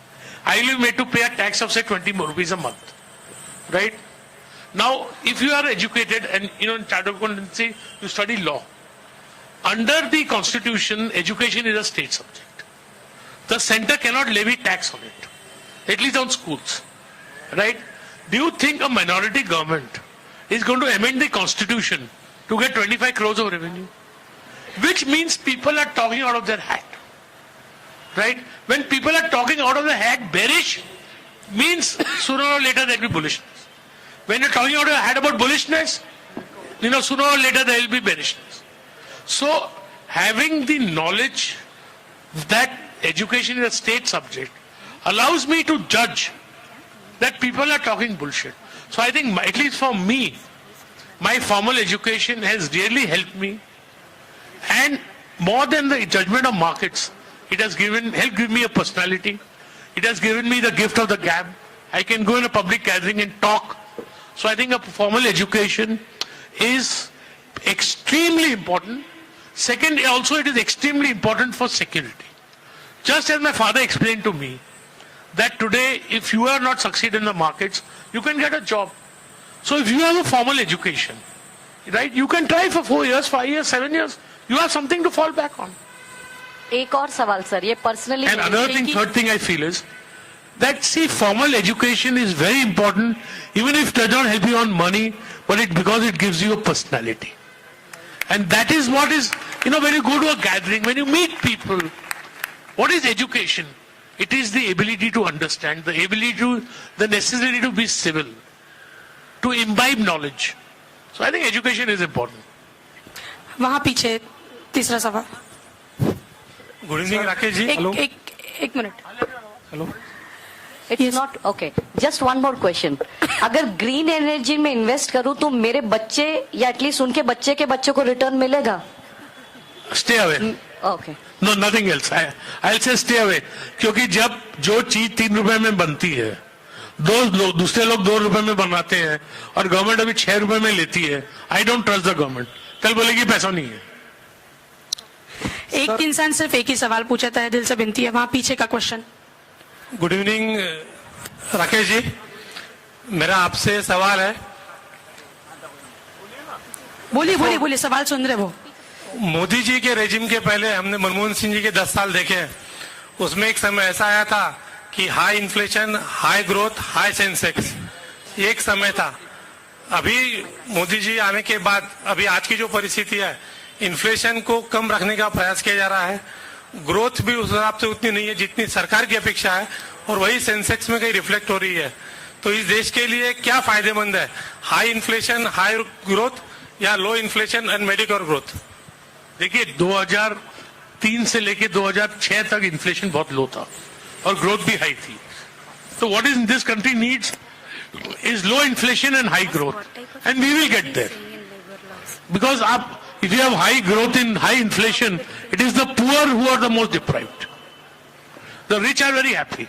I will be made to pay a tax of say 20 rupees a month. Right? Now, if you are educated and in chartered accountancy, you study law. Under the constitution, education is a state subject. The center cannot levy tax on it, at least on schools. Right? Do you think a minority government is going to amend the constitution to get 25 crores of revenue? Which means people are talking out of their hat. Right? When people are talking out of their hat, bearish means sooner or later there will be bullishness. When you're talking out of your hat about bullishness, sooner or later there will be bearishness. So, having the knowledge that education is a state subject allows me to judge that people are talking bullshit. So I think, at least for me, my formal education has really helped me. And more than the judgment of markets, it has helped give me a personality. It has given me the gift of the gab. I can go in a public gathering and talk. So I think a formal education is extremely important. Second, also it is extremely important for security. just as my father explained to me that today if you are not succeed in the markets, you can get a job. So if you have a formal education, right, you can try for 4 years, 5 years, 7 years. You have something to fall back on. एक और सवाल sir, ये personally And another thing, third thing I feel is that, see, formal education is very important, even if it does not help you on money, but because it gives you a personality. And that is what is, when you go to a gathering, when you meet people, what is education? It is the ability to understand, the necessity to be civil, to imbibe knowledge. So I think education is important. वहाँ पीछे तीसरा सवाल. Good evening Rakesh ji. एक minute. Hello. It's not okay. Just one more question. अगर green energy में invest करूं तो मेरे बच्चे या एटलीस्ट उनके बच्चे के बच्चों को रिटर्न मिलेगा? Stay away. Okay. No, nothing else. I'll say stay away. क्योंकि जब जो चीज 3 रुपए में बनती है, दूसरे लोग 2 रुपए में बनाते हैं और गवर्नमेंट अभी 6 रुपए में लेती है, I don't trust the government. कल बोलेगी पैसा नहीं है. एक इंसान सिर्फ एक ही सवाल पूछा था, दिल से विनती है. वहाँ पीछे का question. Good evening Rakesh ji. मेरा आपसे सवाल है. बोलिए सवाल सुन रहे वो. मोदी जी के रेजिम के पहले हमने मनमोहन सिंह जी के 10 साल देखे हैं. उसमें एक समय ऐसा आया था कि high inflation, high growth, high Sensex, एक समय था. अभी मोदी जी आने के बाद अभी आज की जो परिस्थिति है, इन्फ्लेशन को कम रखने का प्रयास किया जा रहा है. ग्रोथ भी उस हिसाब से उतनी नहीं है जितनी सरकार की अपेक्षा है, और वही सेंसेक्स में कहीं रिफ्लेक्ट हो रही है. तो इस देश के लिए क्या फायदेमंद है, हाई इन्फ्लेशन, हाई ग्रोथ, या लो इन्फ्लेशन एंड मेडिकल ग्रोथ? देखिए, 2003 से लेके 2006 तक इन्फ्लेशन बहुत लो था और ग्रोथ भी हाई थी. तो what is this country needs is low inflation and high growth, and we will get there. Because if you have high growth in high inflation, it is the poor who are the most deprived. The rich are very happy.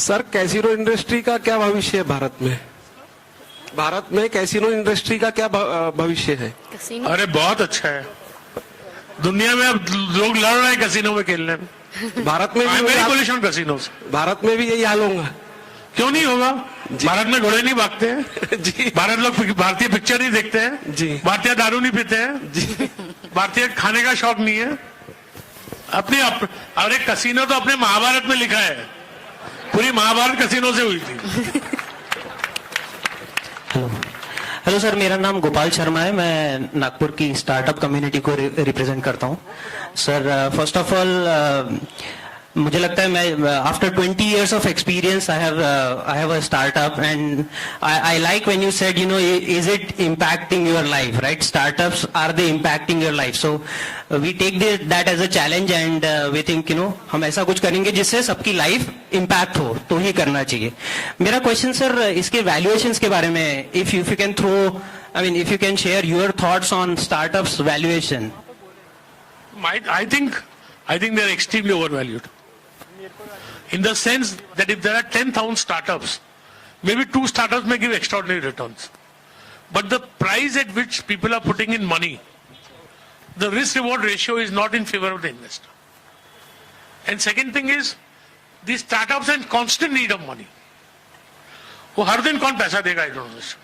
Sir, casino industry का क्या भविष्य है भारत में? भारत में casino industry का क्या भविष्य है? अरे बहुत अच्छा है. दुनिया में अब लोग लड़ रहे हैं कैसीनो में खेलने में. भारत में भारत में भी यही हाल होगा. क्यों नहीं होगा? भारत में घोड़े नहीं भागते हैं जी. भारतीय पिक्चर नहीं देखते हैं जी. भारतीय दारू नहीं पीते हैं जी. भारतीय खाने का शौक नहीं है. अरे कसीनो तो अपने महाभारत में लिखा है. पूरी महाभारत कसीनो से हुई थी. हेलो सर, मेरा नाम गोपाल शर्मा है. मैं नागपुर की स्टार्टअप कम्युनिटी को रिप्रेजेंट करता हूँ. सर, फर्स्ट ऑफ ऑल मुझे लगता है मैं after 20 years of experience I have a startup, and I like when you said, is it impacting your life, right? Startups, are they impacting your life? So we take that as a challenge, and we think हम ऐसा कुछ करेंगे जिससे सबकी life impact हो, तो ही करना चाहिए. मेरा क्वेश्चन सर इसके वैल्यूएशंस के बारे में, if you can if you can share your thoughts on startups valuation. I think they're extremely overvalued. In the sense that if there are 10,000 startups, maybe 2 startups may give extraordinary returns. But the price at which people are putting in money, the risk-reward ratio is not in favor of the investor. And second thing is, these startups are in constant need of money. वो हर दिन कौन पैसा देगा? I don't understand.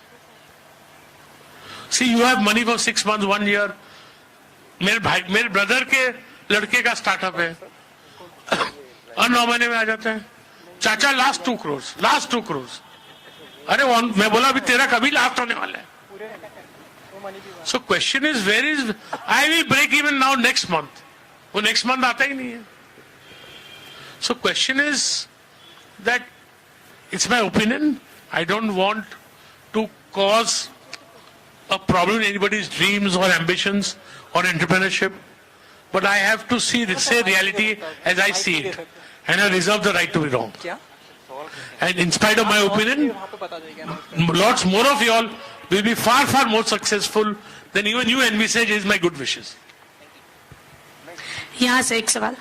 See, you have money for 6 months, 1 year. मेरे brother के लड़के का startup है, और 9 महीने में आ जाते हैं. चाचा लास्ट 2 crore. अरे मैं बोला अभी तेरा कभी लास्ट होने वाला है. So question is where is I will break even now next month. वो नेक्स्ट मंथ आता ही नहीं है. So question is that it's my opinion. I don't want to cause a problem in anybody's dreams or ambitions or entrepreneurship, but I have to say reality as I see it, and I reserve the right to be wrong. And in spite of my opinion, lots more of you all will be far, far more successful than even you envisage is my good wishes. यहाँ से एक सवाल.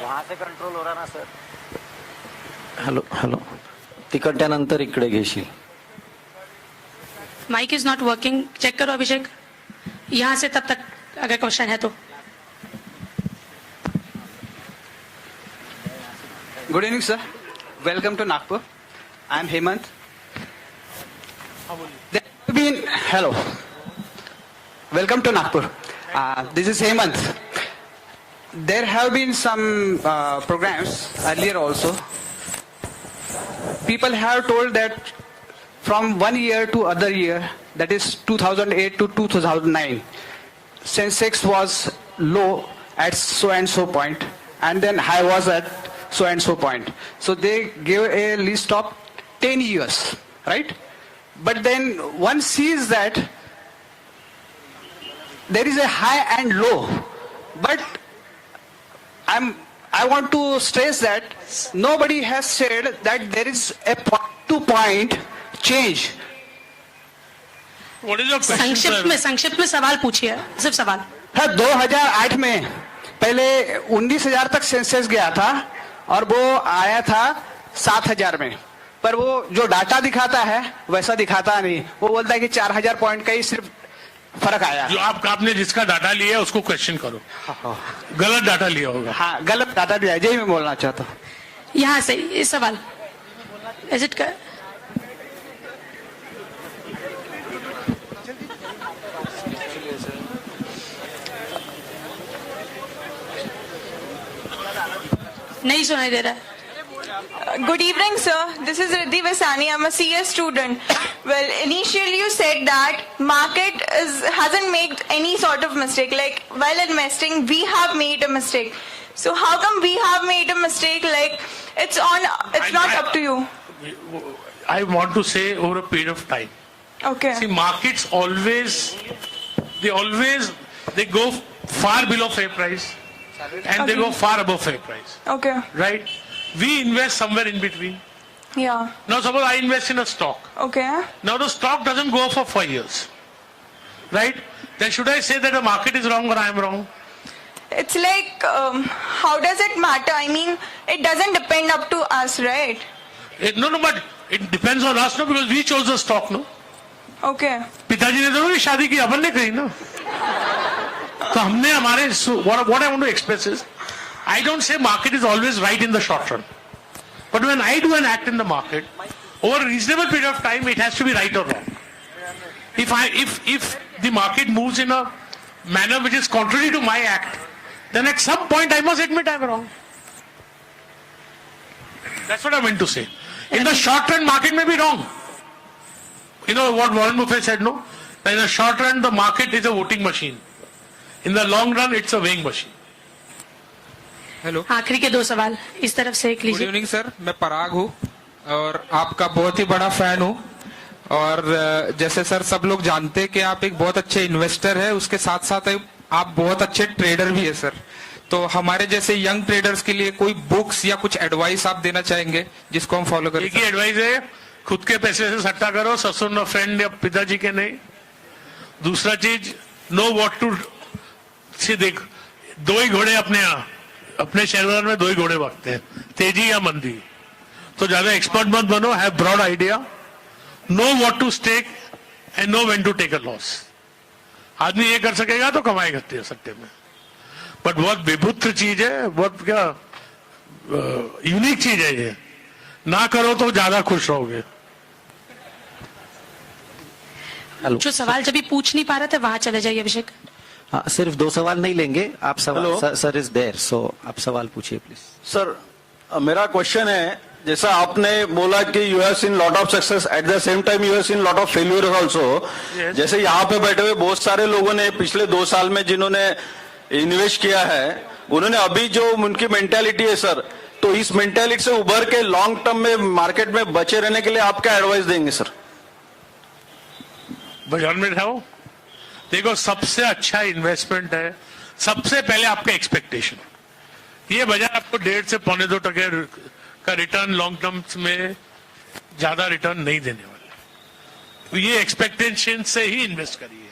वहां से control हो रहा ना sir. Hello तिकडच्यानंतर इकडे घेशील. Mike is not working. Check करो अभिषेक. यहाँ से तब तक अगर क्वेश्चन है तो। Good evening, sir. Welcome to Nagpur. I am Hemant. Hello. Welcome to Nagpur. This is Hemant. There have been some programs earlier also. People have told that from one year to other year, that is 2008 to 2009, Sensex was low at so and so point, and then high was at so and so point. So they gave a list of 10 years, right? But then one sees that there is a high and low. But I want to stress that nobody has said that there is a point-to-point change. What is your question, sir? संक्षिप्त में सवाल पूछिए, सिर्फ सवाल। था 2008 में पहले 19,000 तक सेंसेस गया था और वो आया था 7,000 में, पर वो जो डाटा दिखाता है वैसा दिखाता नहीं। वो बोलता है कि 4,000 पॉइंट का ही सिर्फ फर्क आया। जो आपने जिसका डाटा लिया है उसको क्वेश्चन करो। गलत डाटा लिया होगा। हाँ, गलत डाटा दिया है, यही मैं बोलना चाहता हूँ। यहाँ से ये सवाल एजिट कर। नहीं सुनाई दे रहा है। Good evening, sir. This is Riddhi Vasani. I'm a CS student. Well, initially you said that market hasn't made any sort of mistake. Like while investing, we have made a mistake. So how come we have made a mistake? Like it's not up to you. I want to say over a period of time. Okay. See, markets they go far below fair price and they go far above fair price. Okay. Right? We invest somewhere in between. Yeah. Now suppose I invest in a stock. Okay. Now the stock doesn't go for 5 years. Right? Then should I say that the market is wrong or I am wrong? It's like, how does it matter? I mean, it doesn't depend up to us, right? No, but it depends on us, no, because we chose the stock, no? Okay. पिताजी ने तो नहीं शादी की, अपन ने कही ना। तो हमने हमारे what I want to express is, I don't say market is always right in the short run, but when I do an act in the market, over a reasonable period of time, it has to be right or wrong. If the market moves in a manner which is contrary to my act, then at some point I must admit I'm wrong. That's what I meant to say. In the short run, market may be wrong. You know what Warren Buffett said, no? That in the short run, the market is a voting machine. In the long run, it's a weighing machine. Hello, आखिरी के 2 सवाल इस तरफ से एक good लीजिए। Evening sir, मैं पराग हूँ और आपका बहुत ही बड़ा फैन हूँ। और जैसे सर सब लोग जानते हैं कि आप एक बहुत अच्छे इन्वेस्टर है, उसके साथ साथ आप बहुत अच्छे ट्रेडर भी है सर। तो हमारे जैसे यंग ट्रेडर्स के लिए कोई बुक्स या कुछ एडवाइस आप देना चाहेंगे जिसको हम फॉलो करें? एक ही एडवाइस है, खुद के पैसे से सट्टा करो, ससुर न फ्रेंड या पिताजी के नहीं। दूसरा चीज, नो व्हाट टू से देख, 2 ही घोड़े अपने शेयर बाजार में 2 ही घोड़े भागते हैं, तेजी या मंदी। तो ज्यादा एक्सपर्ट मत बनो, have broad idea, know what to stake and know when to take a loss. आदमी ये कर सकेगा तो कमाएगा सट्टे में, बट बहुत विभुत्र चीज है, बहुत क्या यूनिक चीज है ये। ना करो तो ज्यादा खुश रहोगे। जो सवाल जब भी पूछ नहीं पा रहे थे वहां चले जाइए अभिषेक। हाँ, सिर्फ 2 सवाल नहीं लेंगे आप। सवाल सर इज देयर, सो आप सवाल पूछिए प्लीज। सर, मेरा क्वेश्चन है, जैसा आपने बोला कि you have seen lot of success, at the same time you have seen lot of failure also. जैसे यहाँ पे बैठे हुए बहुत सारे लोगों ने पिछले 2 साल में जिन्होंने इन्वेस्ट किया है, उन्होंने अभी जो उनकी मेंटालिटी है सर, तो इस मेंटालिटी से उभर के लॉन्ग टर्म में मार्केट में बचे रहने के लिए आप क्या एडवाइस देंगे सर? बाजार में रहो। देखो, सबसे अच्छा इन्वेस्टमेंट है सबसे पहले आपका एक्सपेक्टेशन। ये बाजार आपको 1.5 से 1.25% का रिटर्न लॉन्ग टर्म में ज्यादा रिटर्न नहीं देने वाला। तो ये एक्सपेक्टेशन से ही इन्वेस्ट करिए।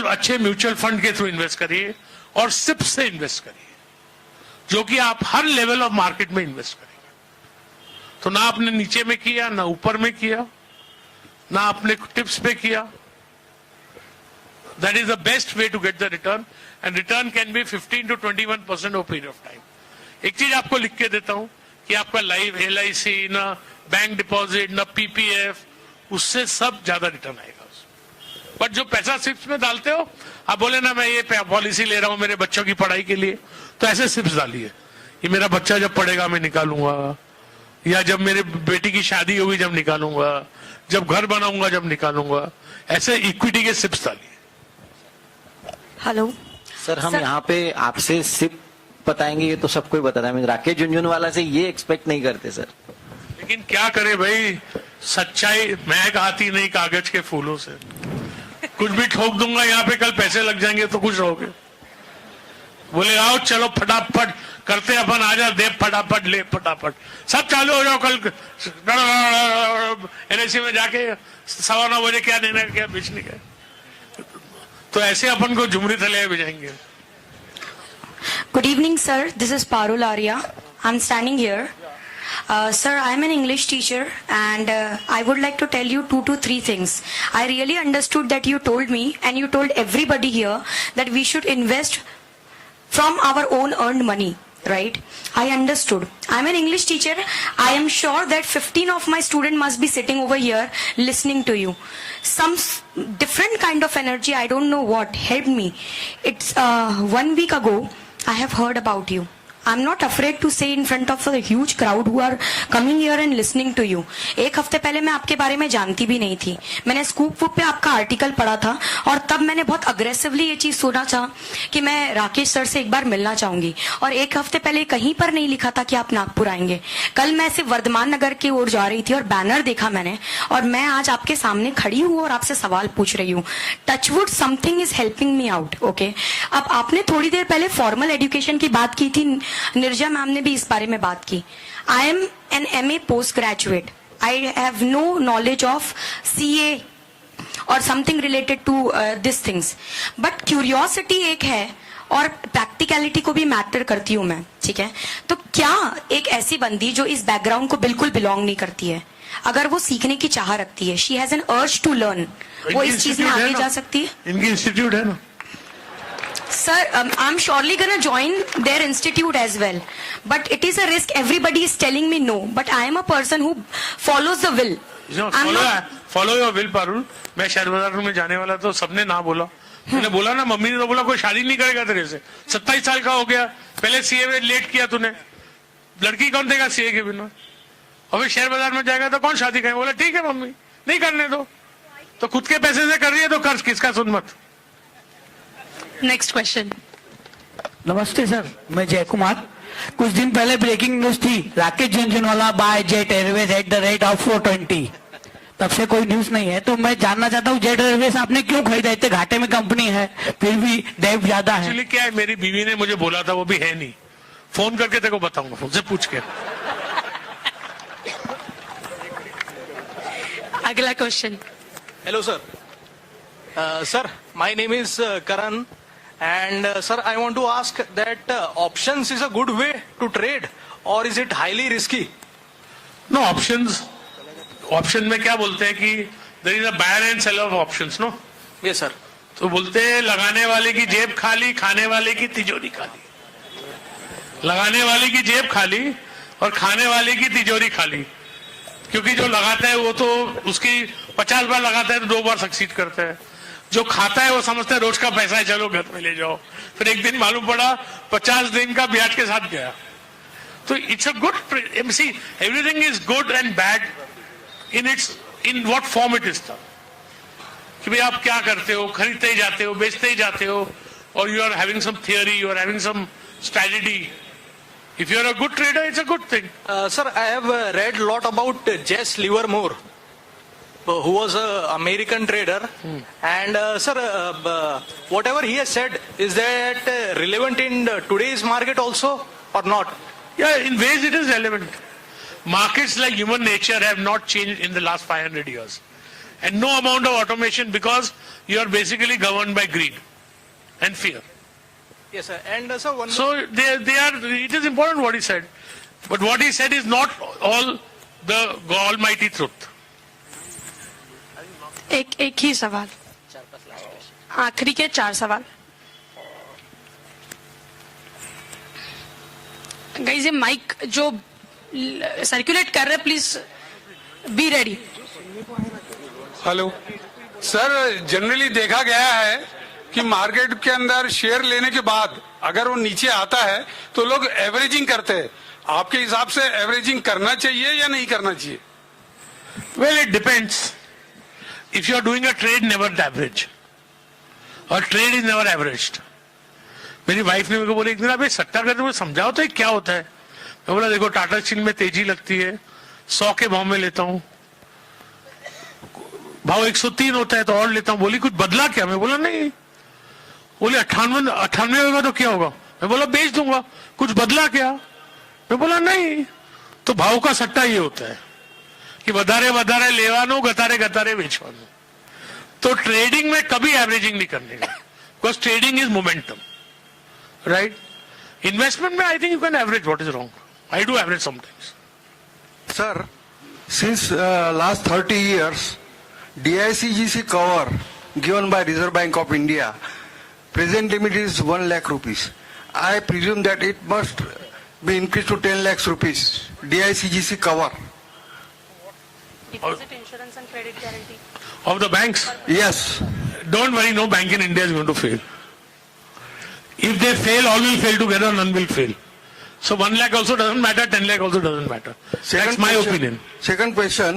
अच्छे म्यूचुअल फंड के थ्रू इन्वेस्ट करिए और सिप से इन्वेस्ट करिए, जो कि आप हर लेवल ऑफ मार्केट में इन्वेस्ट करेंगे। तो ना आपने नीचे में किया, ना ऊपर में किया, ना आपने टिप्स पे किया, That is the best way to get the return, and return can be 15 to 21% over period of time. एक चीज आपको लिख के देता हूं कि आपका लाइफ LIC ना बैंक डिपॉजिट ना PPF, उससे सब ज्यादा रिटर्न आएगा। बट जो पैसा सिप्स में डालते हो, आप बोले ना मैं ये पॉलिसी ले रहा हूं मेरे बच्चों की पढ़ाई के लिए, तो ऐसे सिप्स डालिए, ये मेरा बच्चा जब पढ़ेगा मैं निकालूंगा, या जब मेरे बेटी की शादी होगी जब निकालूंगा, जब घर बनाऊंगा जब निकालूंगा, ऐसे इक्विटी के सिप्स डालिए। हेलो सर, हम यहाँ पे आपसे सिप बताएंगे ये तो सबको ही बताता है, राकेश झुनझुनवाला से ये एक्सपेक्ट नहीं करते सर। लेकिन क्या करे भाई, सच्चाई महक आती नहीं कागज के फूलों से। कुछ भी ठोक दूंगा यहाँ पे, कल पैसे लग जाएंगे तो खुश रहोगे। बोले आओ चलो फटाफट करते अपन, आ जा दे फटाफट ले फटाफट, सब चालू हो जाओ कल LIC में जाके 9:15 बजे क्या देना क्या बेचने का, तो ऐसे अपन को झुमरी थले भेजेंगे। Good evening, sir. This is Parul Arya. I'm standing here. Sir, I'm an English teacher and I would like to tell you 2 to 3 things. I really understood that you told me and you told everybody here that we should invest from our own earned money, right? I understood. I'm an English teacher. I am sure that 15 of my students must be sitting over here listening to you. Some different kind of energy, I don't know what, helped me. It's 1 week ago, I have heard about you. I'm not afraid to say in front of a huge crowd who are coming here and listening to you. एक हफ्ते पहले मैं आपके बारे में जानती भी नहीं थी, मैंने स्कूप पे आपका आर्टिकल पढ़ा था और तब मैंने बहुत अग्रेसिवली ये चीज सुना था कि मैं राकेश सर से एक बार मिलना चाहूंगी, और एक हफ्ते पहले कहीं पर नहीं लिखा था कि आप नागपुर आएंगे। कल मैं सिर्फ वर्धमान नगर की ओर जा रही थी और बैनर देखा मैंने, और मैं आज आपके सामने खड़ी हूँ और आपसे सवाल पूछ रही हूँ। Touch wood something is helping me out, okay. अब आपने थोड़ी देर पहले फॉर्मल एजुकेशन की बात की थी, निर्जा मैम ने भी इस बारे में बात की। I am an MA post graduate, I have no knowledge of CA और something related to this things, but curiosity एक है और प्रैक्टिकलिटी को भी मैटर करती हूँ मैं, ठीक है। तो क्या एक ऐसी बंदी जो इस बैकग्राउंड को बिल्कुल बिलोंग नहीं करती है, अगर वो सीखने की चाह रखती है, she has an urge to learn, वो इस चीज में आगे जा सकती है? इनकी इंस्टीट्यूट है ना Sir, I'm surely gonna join their institute as well, but it is a risk. Everybody is telling me no, but I am a person who follows the will. Follow your will Parul. मैं share बाजार में जाने वाला तो सबने ना बोला, मैंने बोला ना, मम्मी ने तो बोला कोई शादी नहीं करेगा तेरे से, 27 साल का हो गया, पहले CA में लेट किया तूने, लड़की कौन देगा CA के बिना, और फिर शेयर बाजार में जाएगा तो कौन शादी करेगा। बोला ठीक है मम्मी नहीं करने दो, तो खुद के पैसे से कर रही है तो कर, किसका सुन मत। Next question. नमस्ते सर, मैं जय कुमार। कुछ दिन पहले ब्रेकिंग न्यूज थी, Rakesh Jhunjhunwala buy Jet Airways at the rate of 420। तब से कोई न्यूज नहीं है, तो मैं जानना चाहता हूँ जेट एयरवेज आपने क्यों खरीदा? इतने घाटे में कंपनी है, फिर भी डेव ज्यादा है। एक्चुअली क्या है, मेरी बीवी ने मुझे बोला था, वो भी है नहीं, फोन करके तेरे को बताऊंगा, फोन से पूछ के। अगला question. Hello, sir. Sir, my name is Karan, and sir, I want to ask that options is a good way to trade, or is it highly risky? No, option में क्या बोलते हैं कि there is a buyer and seller of options, no? Yes, sir. तो बोलते हैं लगाने वाले की जेब खाली, खाने वाले की तिजोरी खाली। लगाने वाले की जेब खाली और खाने वाले की तिजोरी खाली, क्योंकि जो लगाता है वो तो उसकी 50 बार लगाता है तो 2 बार सक्सीड करता है, जो खाता है वो समझता है रोज का पैसा है, चलो घर में ले जाओ, फिर एक दिन मालूम पड़ा 50 दिन का ब्याज के साथ गया। तो it's a good, see everything is good and bad in what form it is, कि भाई आप क्या करते हो, खरीदते ही जाते हो, बेचते ही जाते हो, और you are having some theory, you are having some strategy. If you are a good trader, it's a good thing. Sir, I have read a lot about Jess Livermore, who was an American trader, and sir, whatever he has said, is that relevant in today's market also or not? Yeah, in ways it is relevant. Markets like human nature have not changed in the last 500 years, and no amount of automation, because you are basically governed by greed and fear. Yes, sir. And sir, one so they are. It is important what he said, but what he said is not all the almighty truth. एक ही सवाल। आखिरी के 4 सवाल। Guys ये mic जो circulate कर रहे हैं, please be ready. Hello sir, generally देखा गया है कि मार्केट के अंदर शेयर लेने के बाद अगर वो नीचे आता है तो लोग एवरेजिंग करते हैं। आपके हिसाब से एवरेजिंग करना चाहिए या नहीं करना चाहिए? Well, it depends. If you are doing a trade, never average. Or trade is never averaged. मेरी वाइफ ने मेरे को बोला एक दिन, आप ये सट्टा करते हुए समझाओ तो ये क्या होता है। मैं बोला देखो टाटा स्टील में तेजी लगती है, 100 के भाव में लेता हूँ, भाव 103 होता है तो और लेता हूँ। बोली कुछ बदला क्या? मैं बोला नहीं। बोले 98 होगा तो क्या होगा? मैं बोला बेच दूंगा। कुछ बदला क्या? मैं बोला नहीं। तो भाव का सट्टा ये होता है कि વધારે વધારે લેવાનો, ગતારે ગતારે વેચવાનો। तो ट्रेडिंग में कभी एवरेजिंग नहीं करने का, because trading is momentum, right. Investment में I think you can average what is wrong. I do average sometimes. Sir, since last 30 years, DICGC cover given by Reserve Bank of India, present limit is 1 lakh rupees. I presume that it must be increased to 10 lakhs rupees, DICGC cover. Deposit insurance and credit guarantee of the banks? Yes. Don't worry, no bank in India is going to fail. If they fail, all will fail together, none will fail. So 1 lakh also doesn't matter, 10 lakh also doesn't matter. That's my opinion. Second question,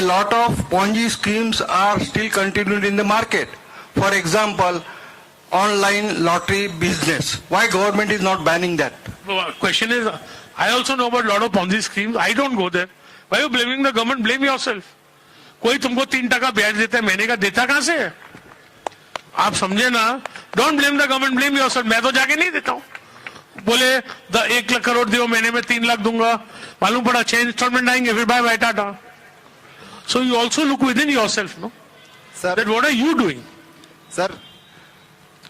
a lot of Ponzi schemes are still continued in the market. For example, online lottery business. Why government is not banning that? Question is, I also know about a lot of Ponzi schemes. I don't go there. Why are you blaming the government? Blame yourself. कोई तुमको 3% ब्याज देता है, महीने का देता कहां से है? आप समझे ना? Don't blame the government, blame yourself. मैं तो जाके नहीं देता हूं। बोले 1 लाख करोड़ दियो, महीने में 3 लाख दूंगा, मालूम पड़ा 6 इंस्टॉलमेंट आएंगे, फिर bye bye tata. So you also look within yourself, no? Sir, that what are you doing? Sir,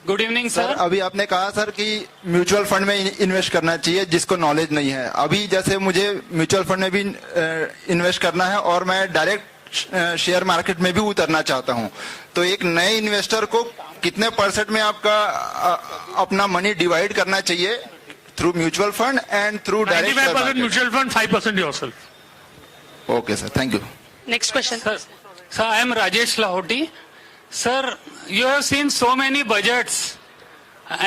good evening sir अभी आपने कहा सर कि म्यूचुअल फंड में इन्वेस्ट करना चाहिए जिसको नॉलेज नहीं है। अभी जैसे मुझे म्यूचुअल फंड में भी इन्वेस्ट करना है और मैं डायरेक्ट शेयर मार्केट में भी उतरना चाहता हूं, तो एक नए इन्वेस्टर को कितने % में आपका अपना मनी डिवाइड करना चाहिए through mutual fund and through direct? 95% mutual fund, 5% yourself. Okay sir, thank you. Next question. Sir, I am Rajesh Lahoti. Sir, you have seen so many budgets,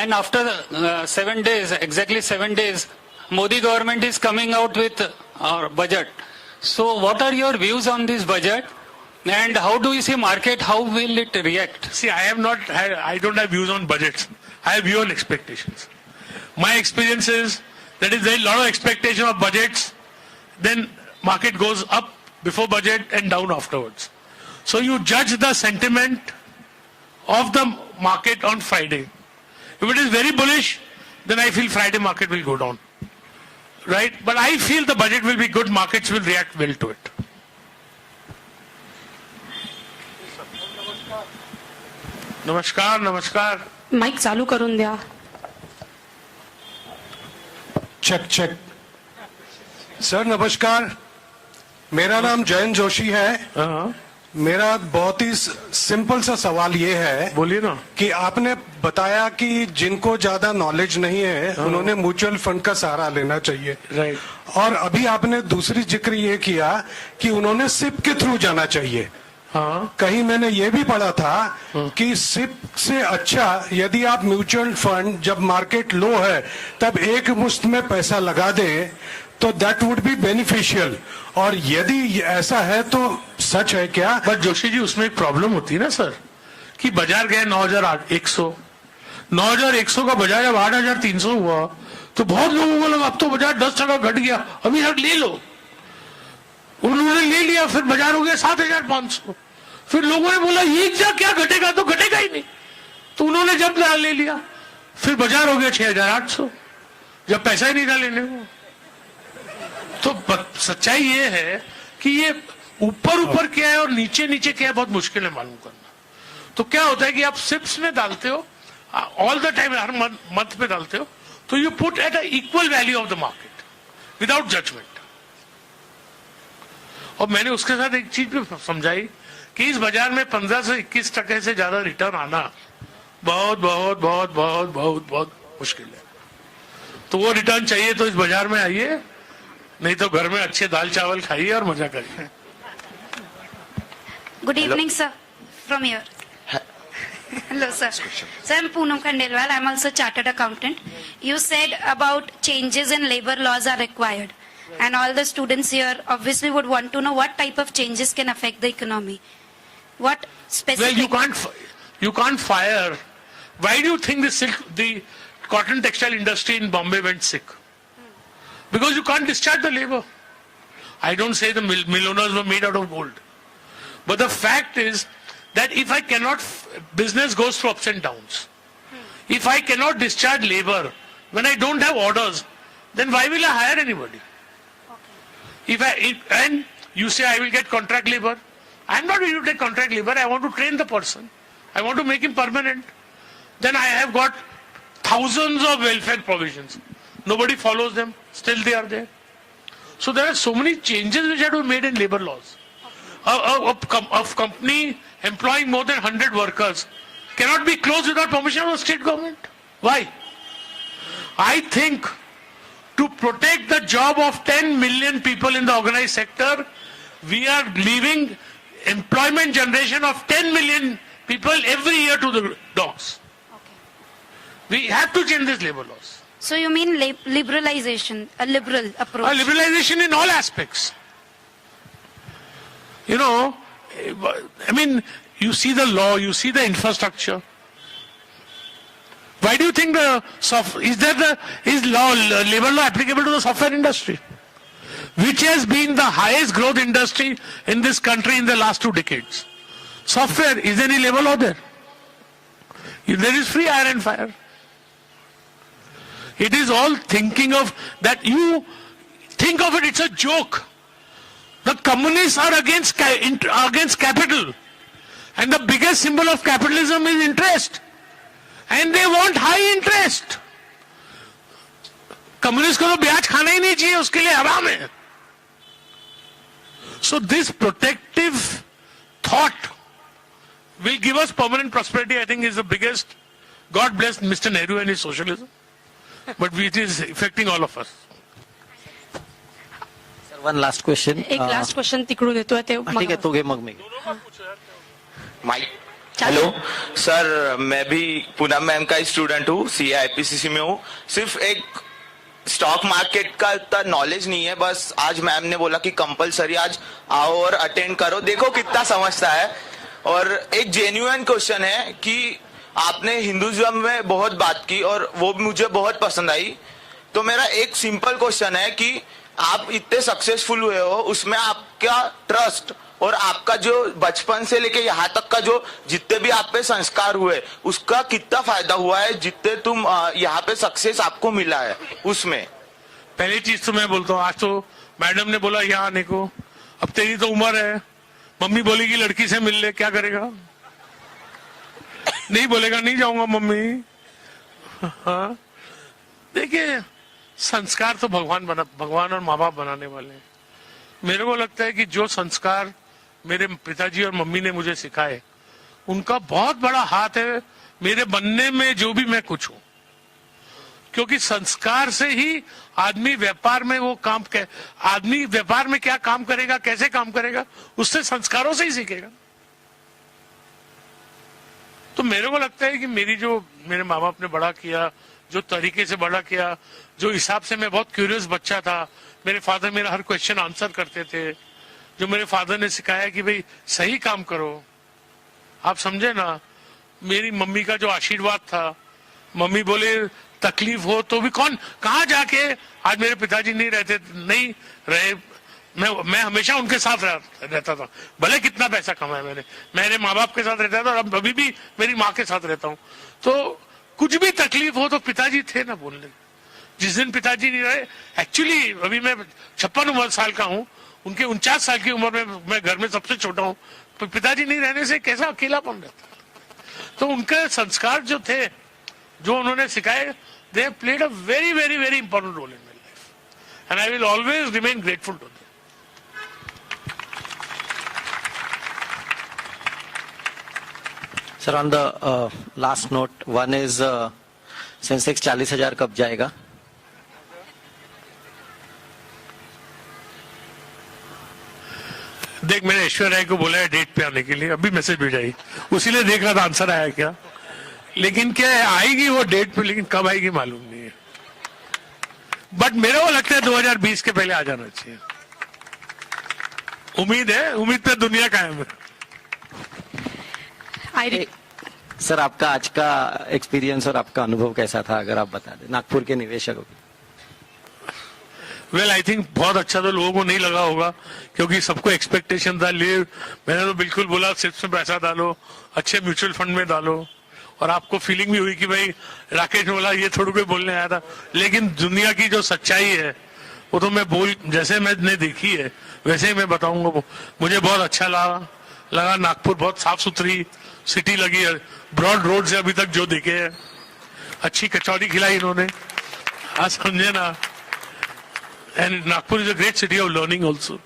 and after 7 days, exactly 7 days, Modi government is coming out with our budget. So, what are your views on this budget, and how do you see market? How will it react? See, I don't have views on budgets. I have views on expectations. My experience is that if there is a lot of expectation of budgets, then market goes up before budget and down afterwards. So you judge the sentiment of the market on Friday. If it is very bullish, then I feel Friday market will go down. Right? But I feel the budget will be good, markets will react well to it. नमस्कार नमस्कार। Mic चालू करून द्या। Check check. Sir नमस्कार, मेरा नाम जयंत जोशी है। मेरा बहुत ही सिंपल सा सवाल ये है, बोलिए ना, कि आपने बताया कि जिनको ज्यादा नॉलेज नहीं है उन्होंने म्यूचुअल फंड का सहारा लेना चाहिए, राइट। और अभी आपने दूसरी जिक्र ये किया कि उन्होंने सिप के थ्रू जाना चाहिए। हाँ। कहीं मैंने ये भी पढ़ा था कि सिप से अच्छा यदि आप म्यूचुअल फंड जब मार्केट लो है तब एक मुश्त में पैसा लगा दें तो दैट वुड बी बेनिफिशियल। और यदि ऐसा है तो सच है क्या? बट जोशी जी, उसमें एक प्रॉब्लम होती है ना सर, कि बाजार गया 9,100 का बाजार जब 8,300 हुआ तो बहुत लोगों को लगा अब तो बाजार 10% घट गया, अभी यार ले लो। उन्होंने ले लिया, फिर बाजार हो गया 7,500। फिर लोगों ने बोला ये क्या घटेगा, तो घटेगा ही नहीं, तो उन्होंने जब ले लिया, फिर बाजार हो गया 6,800, जब पैसा ही नहीं था लेने को। तो सच्चाई ये है कि ये ऊपर क्या है और नीचे क्या है बहुत मुश्किल है मालूम करना। तो क्या होता है कि आप सिप्स में डालते हो ऑल द टाइम, हर मंथ में डालते हो, तो you put at a equal value of the market without judgement. और मैंने उसके साथ एक चीज भी समझाई कि इस बाजार में 15 से 21% से ज्यादा रिटर्न आना बहुत बहुत बहुत बहुत बहुत बहुत मुश्किल है। तो वो रिटर्न चाहिए तो इस बाजार में आइए, नहीं तो घर में अच्छे दाल चावल खाइए और मजा करिए। Good evening, sir. From here. Hello, sir. Sir, I'm Poonam Khandelwal. I'm also chartered accountant. You said about changes in labor laws are required, and all the students here obviously would want to know what type of changes can affect the economy. What specific? Well, you can't fire. Why do you think the cotton textile industry in Bombay went sick? Because you can't discharge the labor. I don't say the mill owners were made out of gold. But the fact is that if I cannot, business goes through ups and downs. If I cannot discharge labor, when I don't have orders, then why will I hire anybody? And you say I will get contract labor. I am not going to take contract labor. I want to train the person. I want to make him permanent. Then I have got thousands of welfare provisions. Nobody follows them. Still they are there. So there are so many changes which have to be made in labor laws. A company employing more than 100 workers cannot be closed without permission of the state government. Why? I think to protect the job of 10 million people in the organized sector, we are leaving employment generation of 10 million people every year to the dogs. We have to change these labor laws. So you mean liberalization, a liberal approach? A liberalization in all aspects. You know, I mean, you see the law, you see the infrastructure. Why do you think is labor law applicable to the software industry, which has been the highest growth industry in this country in the last 2 decades? Software, is there any labor law there? There is free hire and fire. It is all thinking of that. You think of it, it's a joke. The communists are against capital, and the biggest symbol of capitalism is interest, and they want high interest. Communists को तो ब्याज खाना ही नहीं चाहिए, उसके लिए हराम है. So this protective thought will give us permanent prosperity. I think is the biggest. God bless Mr. Nehru and his socialism, but it is affecting all of us. One last question. एक last question तिकडून येतोय ते ठीक आहे, तो घे मग मी. Mic. Hello sir, मैं भी पूनम मैम का स्टूडेंट हूँ, CIPCC में हूँ. सिर्फ एक स्टॉक मार्केट का इतना नॉलेज नहीं है. बस आज मैम ने बोला कि कंपलसरी आज आओ और अटेंड करो, देखो कितना समझता है. और एक जेन्युइन क्वेश्चन है कि आपने हिंदुइज्म में बहुत बात की और वो मुझे बहुत पसंद आई. तो मेरा एक सिंपल क्वेश्चन है कि आप इतने सक्सेसफुल हुए हो, उसमें आपका ट्रस्ट और आपका जो बचपन से लेके यहाँ तक का जो जितने भी आप पे संस्कार हुए, उसका कितना फायदा हुआ है, जितने तुम यहाँ पे सक्सेस आपको मिला है उसमें? पहली चीज तो मैं बोलता हूँ, आज तो मैडम ने बोला यहाँ आने को. अब तेरी तो उम्र है, मम्मी बोलेगी लड़की से मिल ले, क्या करेगा? नहीं बोलेगा नहीं जाऊंगा मम्मी. हाँ, देखिए संस्कार तो भगवान और माँ बाप बनाने वाले हैं. मेरे को लगता है कि जो संस्कार मेरे पिताजी और मम्मी ने मुझे सिखाए, उनका बहुत बड़ा हाथ है मेरे बनने में जो भी मैं कुछ हूं. क्योंकि संस्कार से ही आदमी व्यापार में आदमी व्यापार में क्या काम करेगा, कैसे काम करेगा, उससे संस्कारों से ही सीखेगा. तो मेरे को लगता है कि मेरे माँ बाप ने बड़ा किया, जो तरीके से बड़ा किया, जो हिसाब से मैं बहुत क्यूरियस बच्चा था. मेरे फादर मेरा हर क्वेश्चन आंसर करते थे. जो मेरे फादर ने सिखाया कि भाई सही काम करो. आप समझे ना, मेरी मम्मी का जो आशीर्वाद था, मम्मी बोले तकलीफ हो तो भी कहाँ जाके, आज मेरे पिताजी नहीं रहे, मैं हमेशा उनके साथ रहता था. भले कितना पैसा कमाया मैंने, मेरे माँ बाप के साथ रहता था और अब अभी भी मेरी माँ के साथ रहता हूँ. तो कुछ भी तकलीफ हो तो पिताजी थे ना बोलने. जिस दिन पिताजी नहीं रहे, एक्चुअली अभी मैं 56 साल का हूँ, उनके 49 साल की उम्र में मैं घर में सबसे छोटा हूँ. तो पिताजी नहीं रहने से कैसा अकेलापन रहता. तो उनके संस्कार जो थे, जो उन्होंने सिखाए, they have played a very, very, very important role in my life. And I will always remain grateful to them. Sir on the last note, one is Sensex 40,000 कब जाएगा? देख, मैंने ऐश्वर्या राय को बोला है डेट पे आने के लिए, अभी मैसेज भेजाई, उसी लिए देख रहा था आंसर आया क्या, लेकिन क्या है, आएगी वो डेट पे, लेकिन कब आएगी मालूम नहीं है। बट मेरा वो लगता है 2020 के पहले आ जाना चाहिए। उम्मीद है, उम्मीद पे दुनिया कायम है। सर आपका आज का एक्सपीरियंस और आपका अनुभव कैसा था, अगर आप बता दें, नागपुर के निवेशकों की। वेल आई थिंक बहुत अच्छा तो लोगों को नहीं लगा होगा, क्योंकि सबको एक्सपेक्टेशन था, ले मैंने तो बिल्कुल बोला सिर्फ में पैसा डालो, अच्छे म्यूचुअल फंड में डालो, और आपको फीलिंग भी हुई कि भाई राकेश ने बोला ये थोड़ी कोई बोलने आया था, लेकिन दुनिया की जो सच्चाई है वो तो मैं जैसे मैंने देखी है वैसे ही मैं बताऊंगा। मुझे बहुत अच्छा लगा नागपुर बहुत साफ सुथरी सिटी लगी है, ब्रॉड रोड से अभी तक जो दिखे है, अच्छी कचौड़ी खिलाई इन्होंने, आज समझे ना। And Nagpur is a great city of learning also.